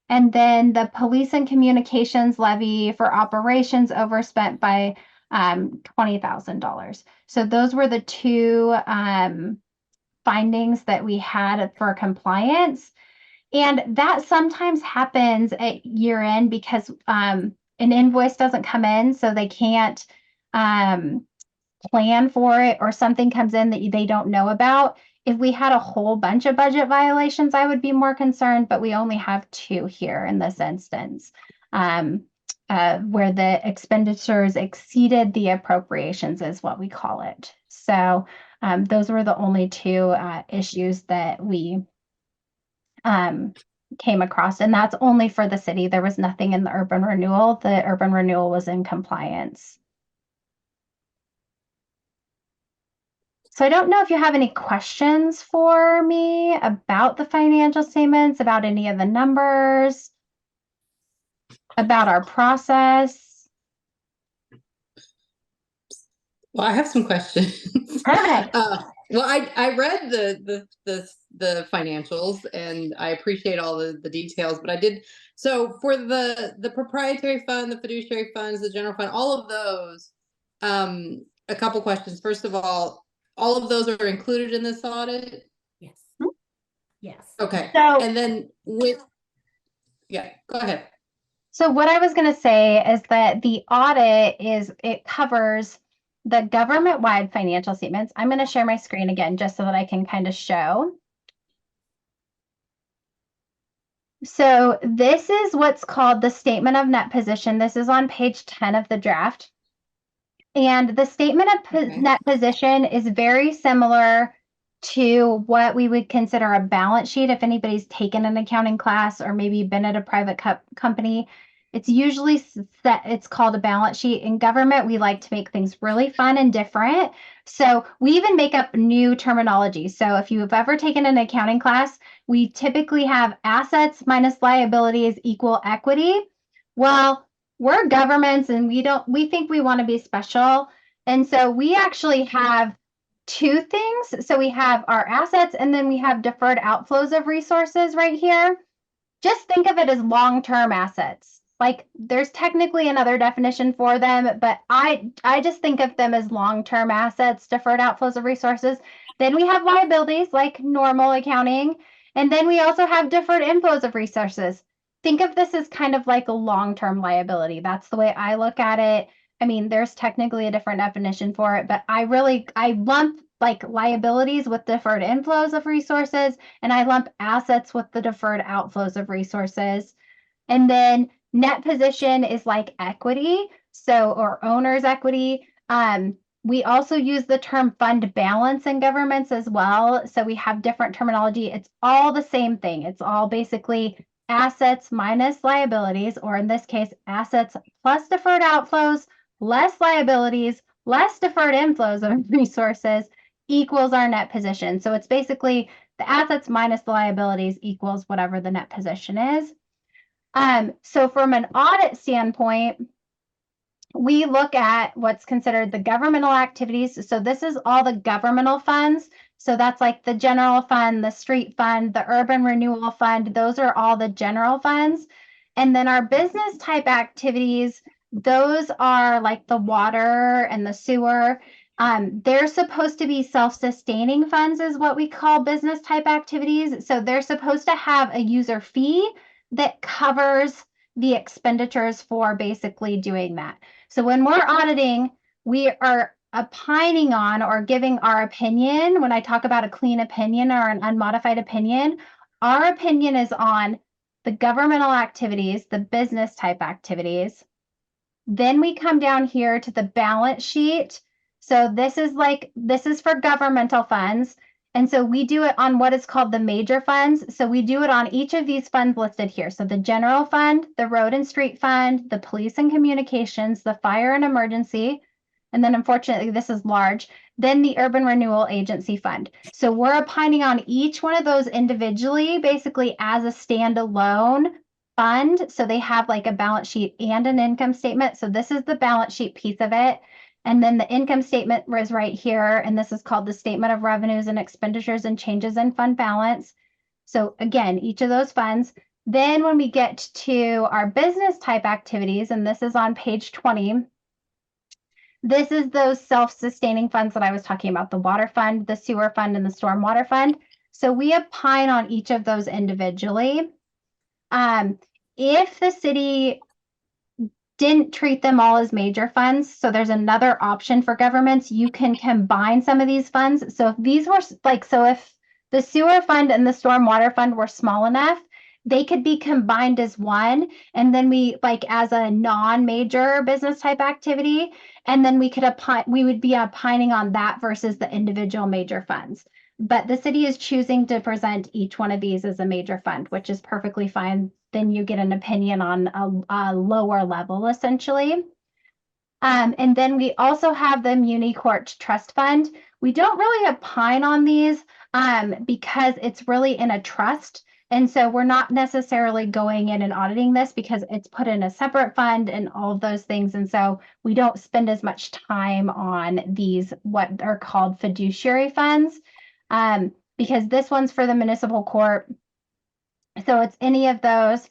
And then the police and communications levy for operations overspent by $20,000. So those were the two findings that we had for compliance. And that sometimes happens at year end because an invoice doesn't come in, so they can't plan for it, or something comes in that they don't know about. If we had a whole bunch of budget violations, I would be more concerned, but we only have 2 here in this instance, where the expenditures exceeded the appropriations is what we call it. So those were the only 2 issues that we came across, and that's only for the city. There was nothing in the urban renewal. The urban renewal was in compliance. So I don't know if you have any questions for me about the financial statements, about any of the numbers, about our process. Well, I have some questions. Perfect. Well, I read the financials, and I appreciate all the details, but I did, so for the proprietary fund, the fiduciary funds, the general fund, all of those, a couple questions. First of all of those are included in this audit? Yes. Yes. Okay. So- And then yeah, go ahead. So what I was going to say is that the audit it covers the government-wide financial statements. I'm going to share my screen again just so that I can kind of show. So this is what's called the statement of net position. This is on page 10 of the draft. And the statement of net position is very similar to what we would consider a balance sheet. If anybody's taken an accounting class or maybe been at a private company, it's usually set, it's called a balance sheet. In government, we like to make things really fun and different. So we even make up new terminology. So if you've ever taken an accounting class, we typically have assets minus liabilities equal equity. Well, we're governments and we think we want to be special. And so we actually have 2 things. So we have our assets, and then we have deferred outflows of resources right here. Just think of it as long-term assets. Like there's technically another definition for them, but I just think of them as long-term assets, deferred outflows of resources. Then we have liabilities like normal accounting. And then we also have deferred inflows of resources. Think of this as kind of like a long-term liability. That's the way I look at it. I mean, there's technically a different definition for it, but I lump like liabilities with deferred inflows of resources, and I lump assets with the deferred outflows of resources. And then net position is like equity, so, or owner's equity. We also use the term fund balance in governments as well. So we have different terminology. It's all the same thing. It's all basically assets minus liabilities, or in this case, assets plus deferred outflows, less liabilities, less deferred inflows of resources equals our net position. So it's basically the assets minus the liabilities equals whatever the net position is. So from an audit standpoint, we look at what's considered the governmental activities. So this is all the governmental funds. So that's like the general fund, the street fund, the urban renewal fund. Those are all the general funds. And then our business type activities, those are like the water and the sewer. They're supposed to be self-sustaining funds is what we call business type activities. So they're supposed to have a user fee that covers the expenditures for basically doing that. So when we're auditing, we are opining on or giving our opinion. When I talk about a clean opinion or an unmodified opinion, our opinion is on the governmental activities, the business type activities. Then we come down here to the balance sheet. So this is for governmental funds. And so we do it on what is called the major funds. So we do it on each of these funds listed here. So the general fund, the road and street fund, the police and communications, the fire and emergency. And then unfortunately, this is large. Then the urban renewal agency fund. So we're opining on each one of those individually, basically as a standalone fund. So they have like a balance sheet and an income statement. So this is the balance sheet piece of it. And then the income statement was right here, and this is called the statement of revenues and expenditures and changes in fund balance. So again, each of those funds. Then when we get to our business type activities, and this is on page 20, This is those self-sustaining funds that I was talking about, the water fund, the sewer fund, and the stormwater fund. So we opine on each of those individually. If the city didn't treat them all as major funds, so there's another option for governments, you can combine some of these funds. So if these were so if the sewer fund and the stormwater fund were small enough, they could be combined as one, and then we as a non-major business type activity, and then we would be opining on that versus the individual major funds. But the city is choosing to present each one of these as a major fund, which is perfectly fine. Then you get an opinion on a lower level, essentially. And then we also have the Muni Court Trust Fund. We don't really opine on these because it's really in a trust. And so we're not necessarily going in and auditing this because it's put in a separate fund and all of those things. And so we don't spend as much time on these, what are called fiduciary funds, because this one's for the municipal court. So it's any of those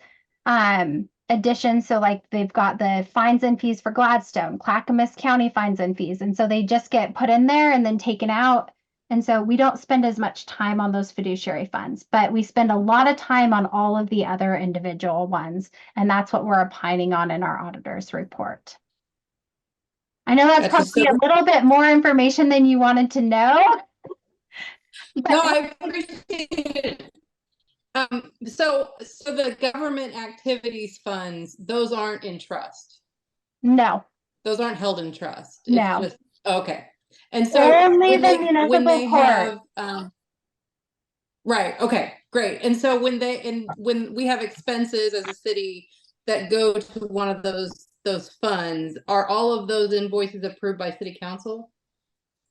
additions. So like they've got the fines and fees for Gladstone, Clackamas County fines and fees. And so they just get put in there and then taken out. And so we don't spend as much time on those fiduciary funds, but we spend a lot of time on all of the other individual ones. And that's what we're opining on in our auditor's report. I know that's probably a little bit more information than you wanted to know. No, I appreciate it. So the government activities funds, those aren't in trust. No. Those aren't held in trust. No. It's just, okay. And so only when the they municipal court. have, right. Okay, great. And so when we have expenses as a city that go to one of those funds, are all of those invoices approved by city council?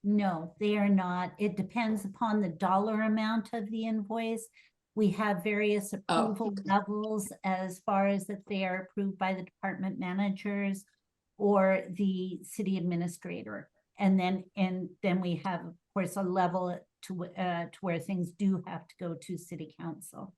No, they are not. It depends upon the dollar amount of the invoice. We have various approval levels as far as that they are approved by the department managers or the city administrator. And then we have, of course, a level to where things do have to go to city council.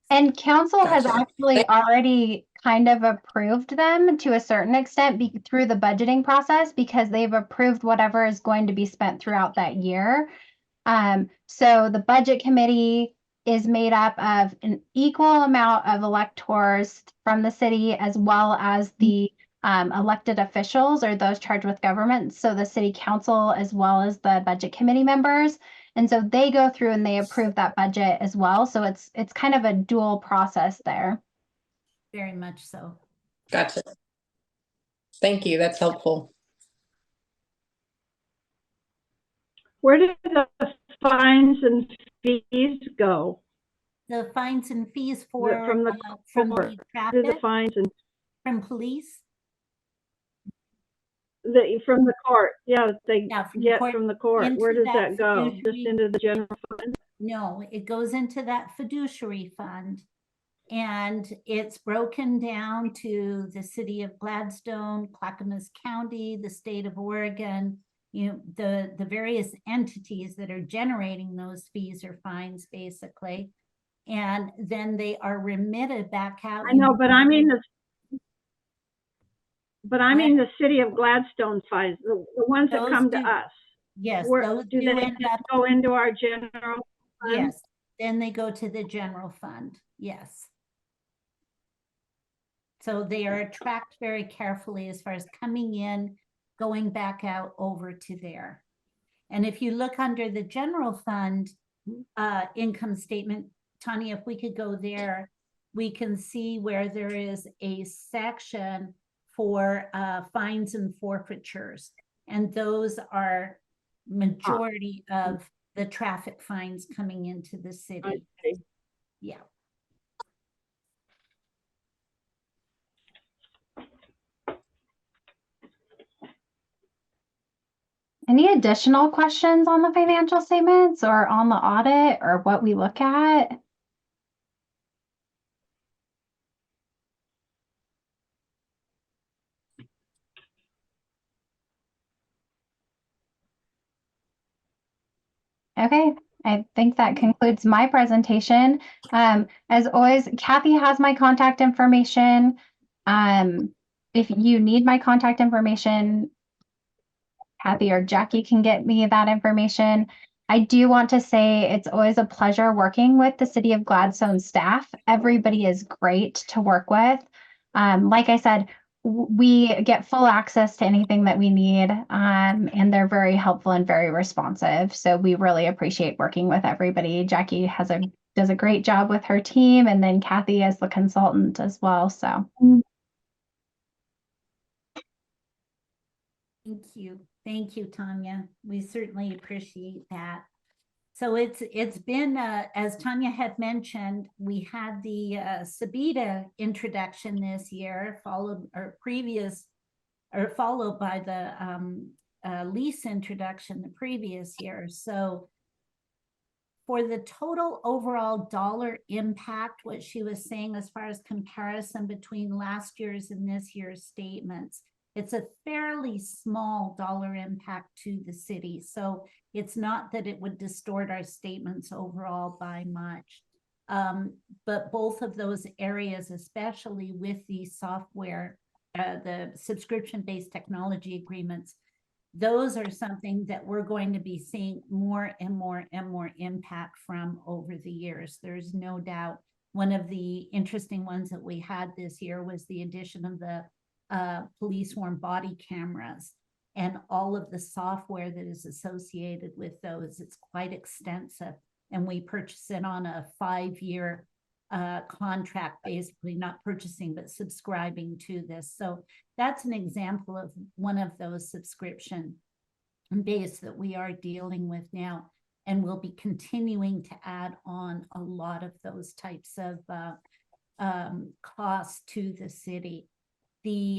And council has Gotcha. actually already kind of approved them to a certain extent through the budgeting process because they've approved whatever is going to be spent throughout that year. So the budget committee is made up of an equal amount of electors from the city as well as the elected officials or those charged with government. So the city council as well as the budget committee members. And so they go through and they approve that budget as well. So it's kind of a dual process there. Very much so. Gotcha. Thank you. That's helpful. Where did the fines and fees go? The fines and fees for From the traffic, the fines and from police. from the court, yeah, they from get the from the court. Where into does that go? fiduciary- Just into the general fund? No, it goes into that fiduciary fund. And it's broken down to the city of Gladstone, Clackamas County, the state of Oregon, the various entities that are generating those fees or fines, basically. And then they are remitted back out. I know, but I mean the city of Gladstone fines, the ones that come to us. Yes, Where those do they end up, go into our general fund? yes, then they go to the general fund, yes. So they are tracked very carefully as far as coming in, going back out over to there. And if you look under the general fund income statement, Tanya, if we could go there, we can see where there is a section for fines and forfeitures. And those are majority of the traffic fines coming into the city. Okay. Yeah. Any additional questions on the financial statements or on the audit or what we look at? Okay, I think that concludes my presentation. As always, Kathy has my contact information. If you need my contact information, Kathy or Jackie can get me that information. I do want to say it's always a pleasure working with the City of Gladstone staff. Everybody is great to work with. Like I said, we get full access to anything that we need, and they're very helpful and very responsive. So we really appreciate working with everybody. Jackie does a great job with her team, and then Kathy as the consultant as well. So. Thank you. Thank you, Tanya. We certainly appreciate that. So it's been, as Tanya had mentioned, we had the Sabita introduction this year, followed by the lease introduction the previous year. So for the total overall dollar impact, what she was saying as far as comparison between last year's and this year's statements, it's a fairly small dollar impact to the city. So it's not that it would distort our statements overall by much. But both of those areas, especially with the software, the subscription-based technology agreements, those are something that we're going to be seeing more and more and more impact from over the years. There's no doubt. One of the interesting ones that we had this year was the addition of the police worn body cameras and all of the software that is associated with those. It's quite extensive, and we purchase it on a 5-year contract, basically not purchasing but subscribing to this. So that's an example of one of those subscription base that we are dealing with now, and we'll be continuing to add on a lot of those types of costs to the city.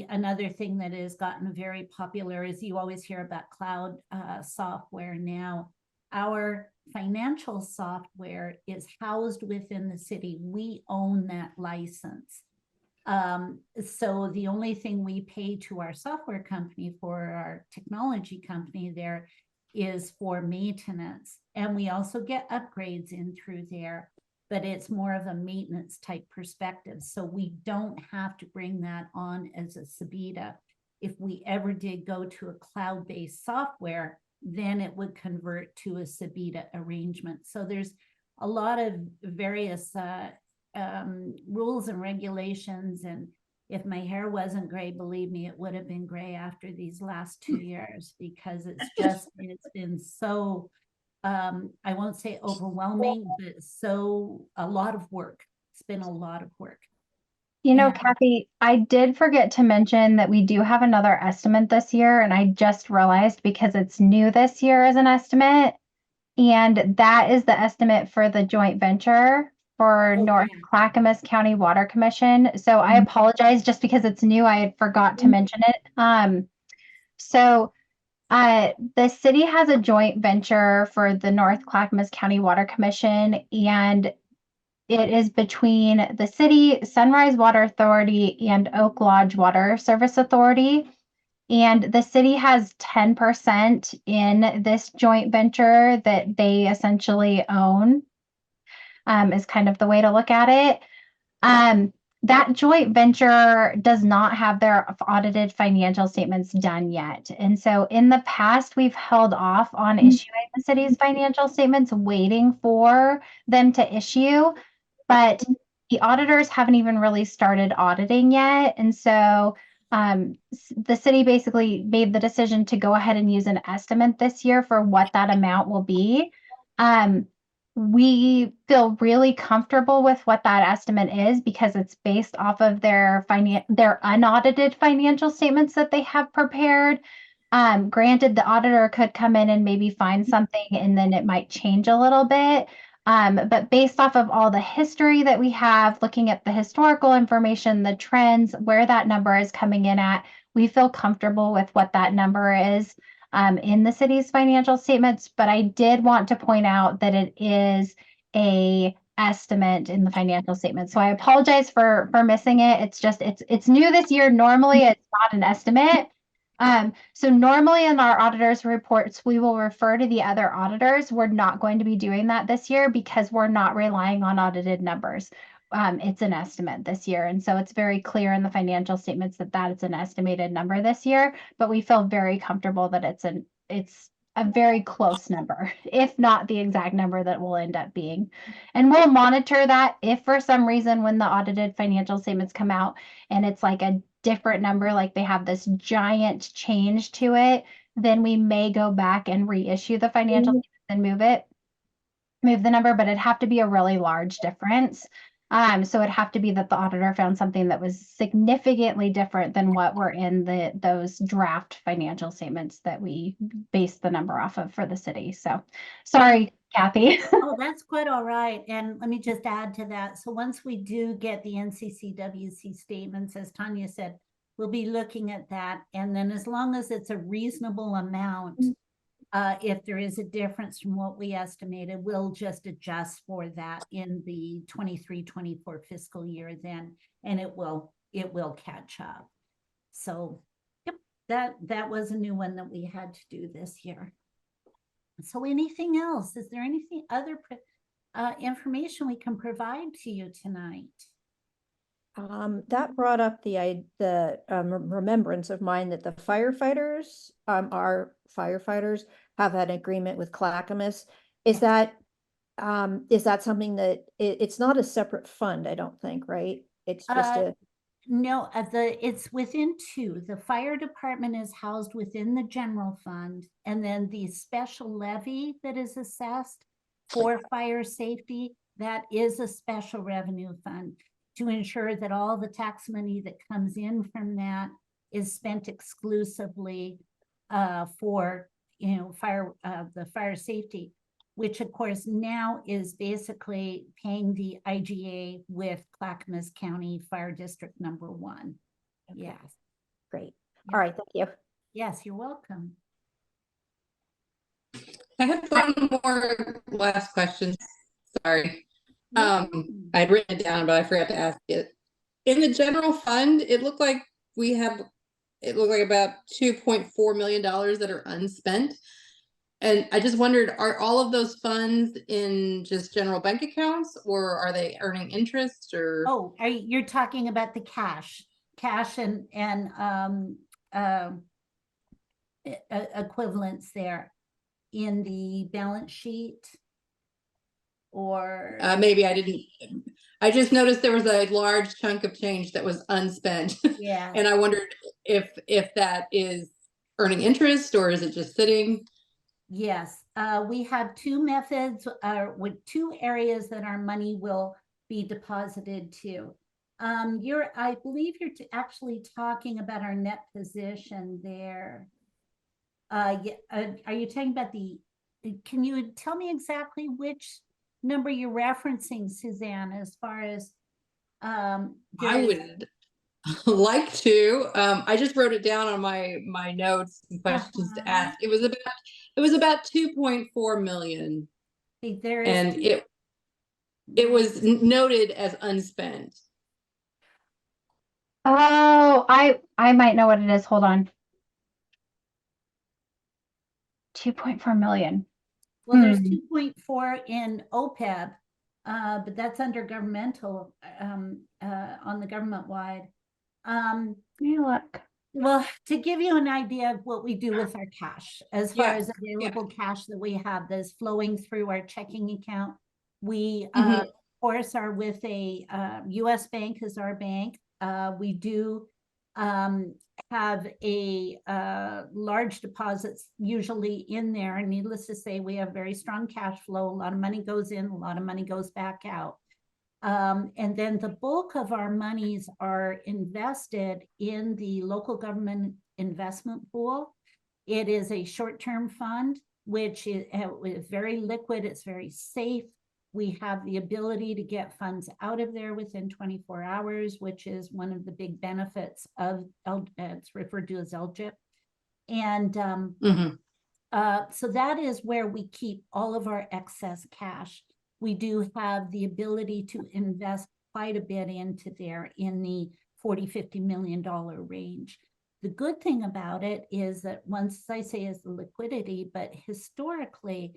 Another thing that has gotten very popular is you always hear about cloud software now. Our financial software is housed within the city. We own that license. So the only thing we pay to our software company for our technology company there is for maintenance. And we also get upgrades in through there, but it's more of a maintenance type perspective. So we don't have to bring that on as a Sabita. If we ever did go to a cloud-based software, then it would convert to a Sabita arrangement. So there's a lot of various rules and regulations. And if my hair wasn't gray, believe me, it would have been gray after these last 2 years, because it's been so, I won't say overwhelming, but so a lot of work. It's been a lot of work. You know, And- Kathy, I did forget to mention that we do have another estimate this year, and I just realized because it's new this year as an estimate, and that is the estimate for the joint venture for North Clackamas County Water Commission. So I apologize, just because it's new, I had forgot to mention it. So the city has a joint venture for the North Clackamas County Water Commission, and it is between the city, Sunrise Water Authority, and Oak Lodge Water Service Authority. And the city has 10% in this joint venture that they essentially own, is kind of the way to look at it. That joint venture does not have their audited financial statements done yet. And so in the past, we've held off on issuing the city's financial statements, waiting for them to issue. But the auditors haven't even really started auditing yet. And so the city basically made the decision to go ahead and use an estimate this year for what that amount will be. We feel really comfortable with what that estimate is because it's based off of their unaudited financial statements that they have prepared. Granted, the auditor could come in and maybe find something and then it might change a little bit. But based off of all the history that we have, looking at the historical information, the trends, where that number is coming in at, we feel comfortable with what that number is in the city's financial statements. But I did want to point out that it is a estimate in the financial statement. So I apologize for missing it. It's just, it's new this year. Normally it's not an estimate. So normally in our auditors reports, we will refer to the other auditors. We're not going to be doing that this year because we're not relying on audited numbers. it's an estimate this year. And so it's very clear in the financial statements that it's an estimated number this year, but we feel very comfortable that it's a very close number, if not the exact number that will end up being. And we'll monitor that if for some reason when the audited financial statements come out and it's like a different number, like they have this giant change to it, then we may go back and reissue the financial statements and move the number, but it'd have to be a really large difference. So it'd have to be that the auditor found something that was significantly different than what were in those draft financial statements that we based the number off of for the city. So sorry, Kathy. Oh, that's quite all right. And let me just add to that. So once we do get the NCCWC statements, as Tanya said, we'll be looking at that. And then as long as it's a reasonable amount, if there is a difference from what we estimated, we'll just adjust for that in the 23-24 fiscal year then, and it will catch up. So yep, that was a new one that we had to do this year. So anything else? Is there anything other information we can provide to you tonight? That brought up the remembrance of mine that the firefighters, our firefighters have an agreement with Clackamas. Is that something that it's not a separate fund, I don't think, right? It's just no, it's within two. The fire department is housed within the general fund, and then the special levy that is assessed for fire safety, that is a special revenue fund to ensure that all the tax money that comes in from that is spent exclusively for the fire safety, which of course now is basically paying the IGA with Clackamas County Fire District number 1. Okay. Yes. great. Yeah. All right, thank you. Yes, you're welcome. I have one more last question. Sorry. Mm. I'd written it down, but I forgot to ask it. In the general fund, it looked like about $2.4 million that are unspent. And I just wondered, are all of those funds in just general bank accounts, or are they earning interest, or? Oh, you're talking about the cash and equivalents there in the balance sheet, or Maybe I didn't. I just noticed there was a large chunk of change that was unspent. yeah. And I wondered if that is earning interest, or is it just sitting? Yes, we have two methods with two areas that our money will be deposited to. I believe you're actually talking about our net position there. Are you talking about can you tell me exactly which number you're referencing, Suzanne, as far as I would like to. I just wrote it down on my notes and questions to ask. It was about 2.4 million. And it was noted as unspent. Oh, I might know what it is. Hold on. 2.4 million. Well, there's 2.4 in OPEB, but that's under governmental on the government wide. Let me look. Well, to give you an idea of what we do with our cash, as far as available cash that we have that's flowing through our checking account, we of course are with a U.S. bank as our bank. We do have a large deposits usually in there, and needless to say, we have very strong cash flow. A lot of money goes in, a lot of money goes back out. And then the bulk of our monies are invested in the local government investment pool. It is a short-term fund, which is very liquid. It's very safe. We have the ability to get funds out of there within 24 hours, which is one of the big benefits of it's referred to as LGIP. And so that is where we keep all of our excess cash. We do have the ability to invest quite a bit into there in the $40–50 million range. The good thing about it is that once I say is the liquidity, but historically,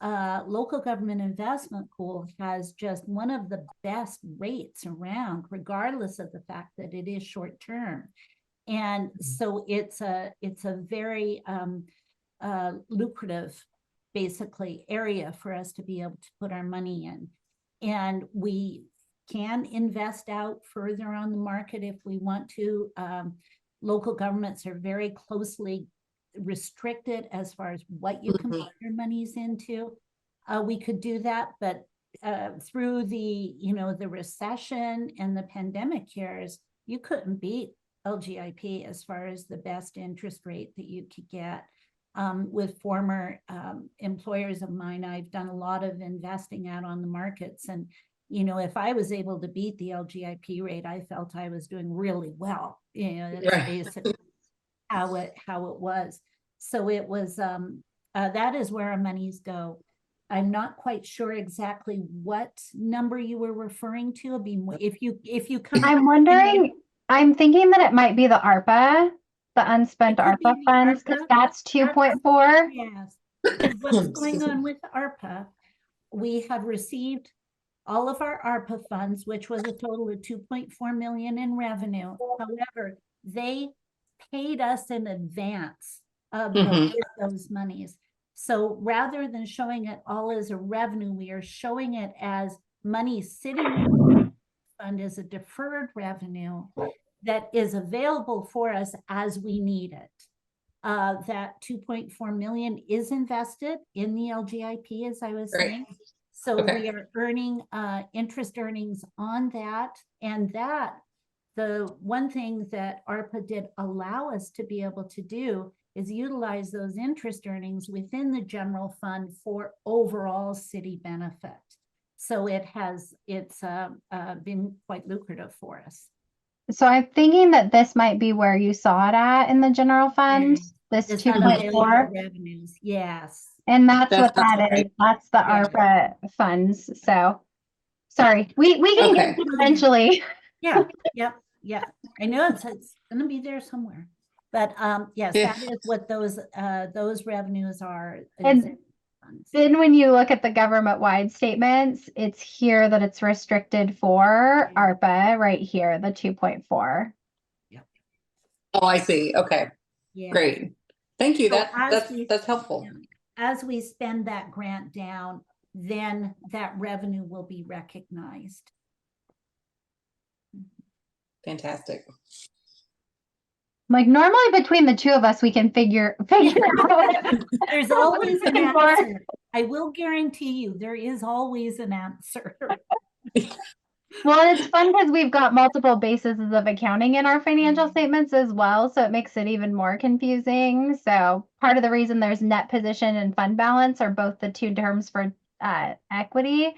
local government investment pool has just one of the best rates around, regardless of the fact that it is short term. And so it's a very lucrative, basically, area for us to be able to put our money in. And we can invest out further on the market if we want to. Local governments are very closely restricted as far as what you can put your monies into. We could do that, but through the recession and the pandemic years, you couldn't beat LGIP as far as the best interest rate that you could get. With former employers of mine, I've done a lot of investing out on the markets, and if I was able to beat the LGIP rate, I felt I was doing really well. That's basically how it was. So it was that is where our monies go. I'm not quite sure exactly what number you were referring to. I mean, if you come, I'm wondering, I'm thinking that it might be the ARPA, the unspent It could be ARPA the funds, because ARPA. that's 2.4. yes, 'cause what's going on with ARPA? We have received all of our ARPA funds, which was a total of 2.4 million in revenue. However, they paid us in advance of those monies. So rather than showing it all as a revenue, we are showing it as money sitting in the fund as a deferred revenue that is available for us as we need it. That 2.4 million is invested in the LGIP, as I was saying. So we are earning interest earnings on that. And that, the one thing that ARPA did allow us to be able to do is utilize those interest earnings within the general fund for overall city benefit. So it's been quite lucrative for us. So I'm thinking that this might be where you saw it at in the general fund, this It's 2.4. revenues, yes. And that's what That's that right. is. That's the Yeah. ARPA funds. So sorry, we can get to it eventually. Yeah, yeah. I know it's gonna be there somewhere. But yes, Yeah. that is what those revenues are. And then when you look at the government-wide statements, it's here that it's restricted for ARPA right here, the 2.4. Oh, I see. Okay, Yeah. great. Thank you. So That's helpful. As we spend that grant down, then that revenue will be recognized. Fantastic. Like normally between the two of us, we can figure out. There's always an answer. I will guarantee you, there is always an answer. Well, it's fun because we've got multiple bases of accounting in our financial statements as well, so it makes it even more confusing. So part of the reason there's net position and fund balance are both the two terms for equity.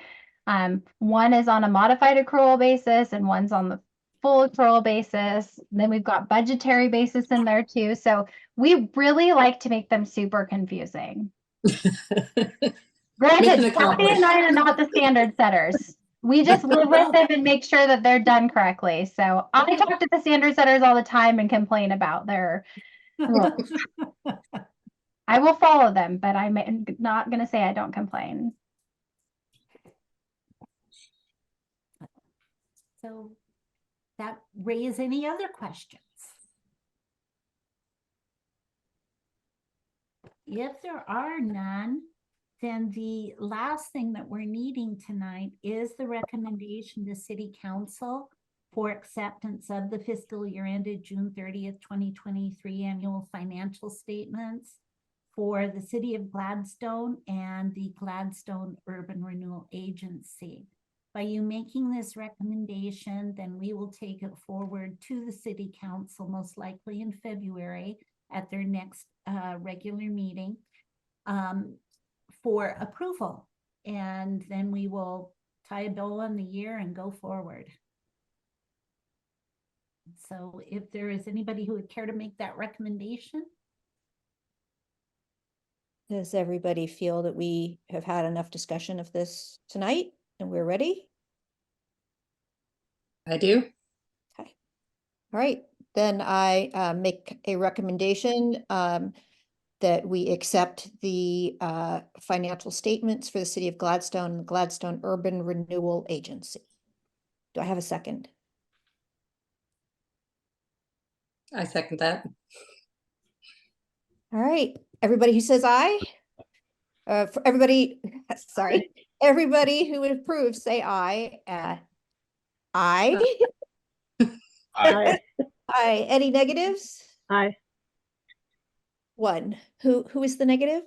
One is on a modified accrual basis and one's on the full accrual basis. Then we've got budgetary basis in there too. So we really like to make them super confusing. Granted, Kathy and I are not the standard setters. We just live with them and make sure that they're done correctly. So I talk to the standard setters all the time and complain about their rules. I will follow them, but I'm not going to say I don't complain. So that raise any other questions? If there are none, then the last thing that we're needing tonight is the recommendation to City Council for acceptance of the fiscal year ended June 30th, 2023 annual financial statements for the City of Gladstone and the Gladstone Urban Renewal Agency. By you making this recommendation, then we will take it forward to the City Council, most likely in February at their next regular meeting. For approval, and then we will tie a bow on the year and go forward. So if there is anybody who would care to make that recommendation. Does everybody feel that we have had enough discussion of this tonight and we're ready? I do. Okay. All right, then I make a recommendation that we accept the financial statements for the city of Gladstone, and Gladstone Urban Renewal Agency. Do I have a second? I second that. All right, everybody who says aye. For everybody, sorry, everybody who approves, say aye. Aye. Aye. Aye. Any negatives? Aye. One. Who is the negative?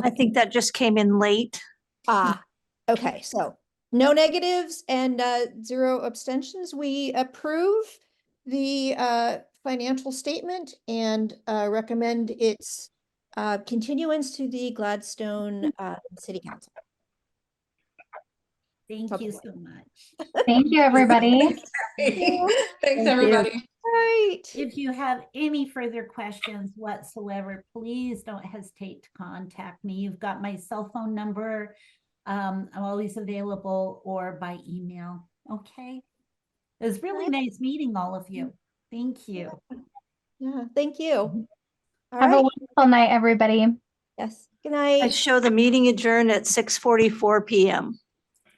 I think that just came in late. Okay, so no negatives and 0 abstentions. We approve the financial statement and recommend its continuance to the Gladstone City Council. Thank you so much. Thank you, everybody. Thanks, Thank you. everybody. Right. If you have any further questions whatsoever, please don't hesitate to contact me. You've got my cell phone number. I'm always available, or by email. Okay. It was really nice meeting all of you. Thank you. Yeah, thank you. All Have a right. wonderful night, everybody. Yes. Good I night. show the meeting adjourned at 6:44 p.m.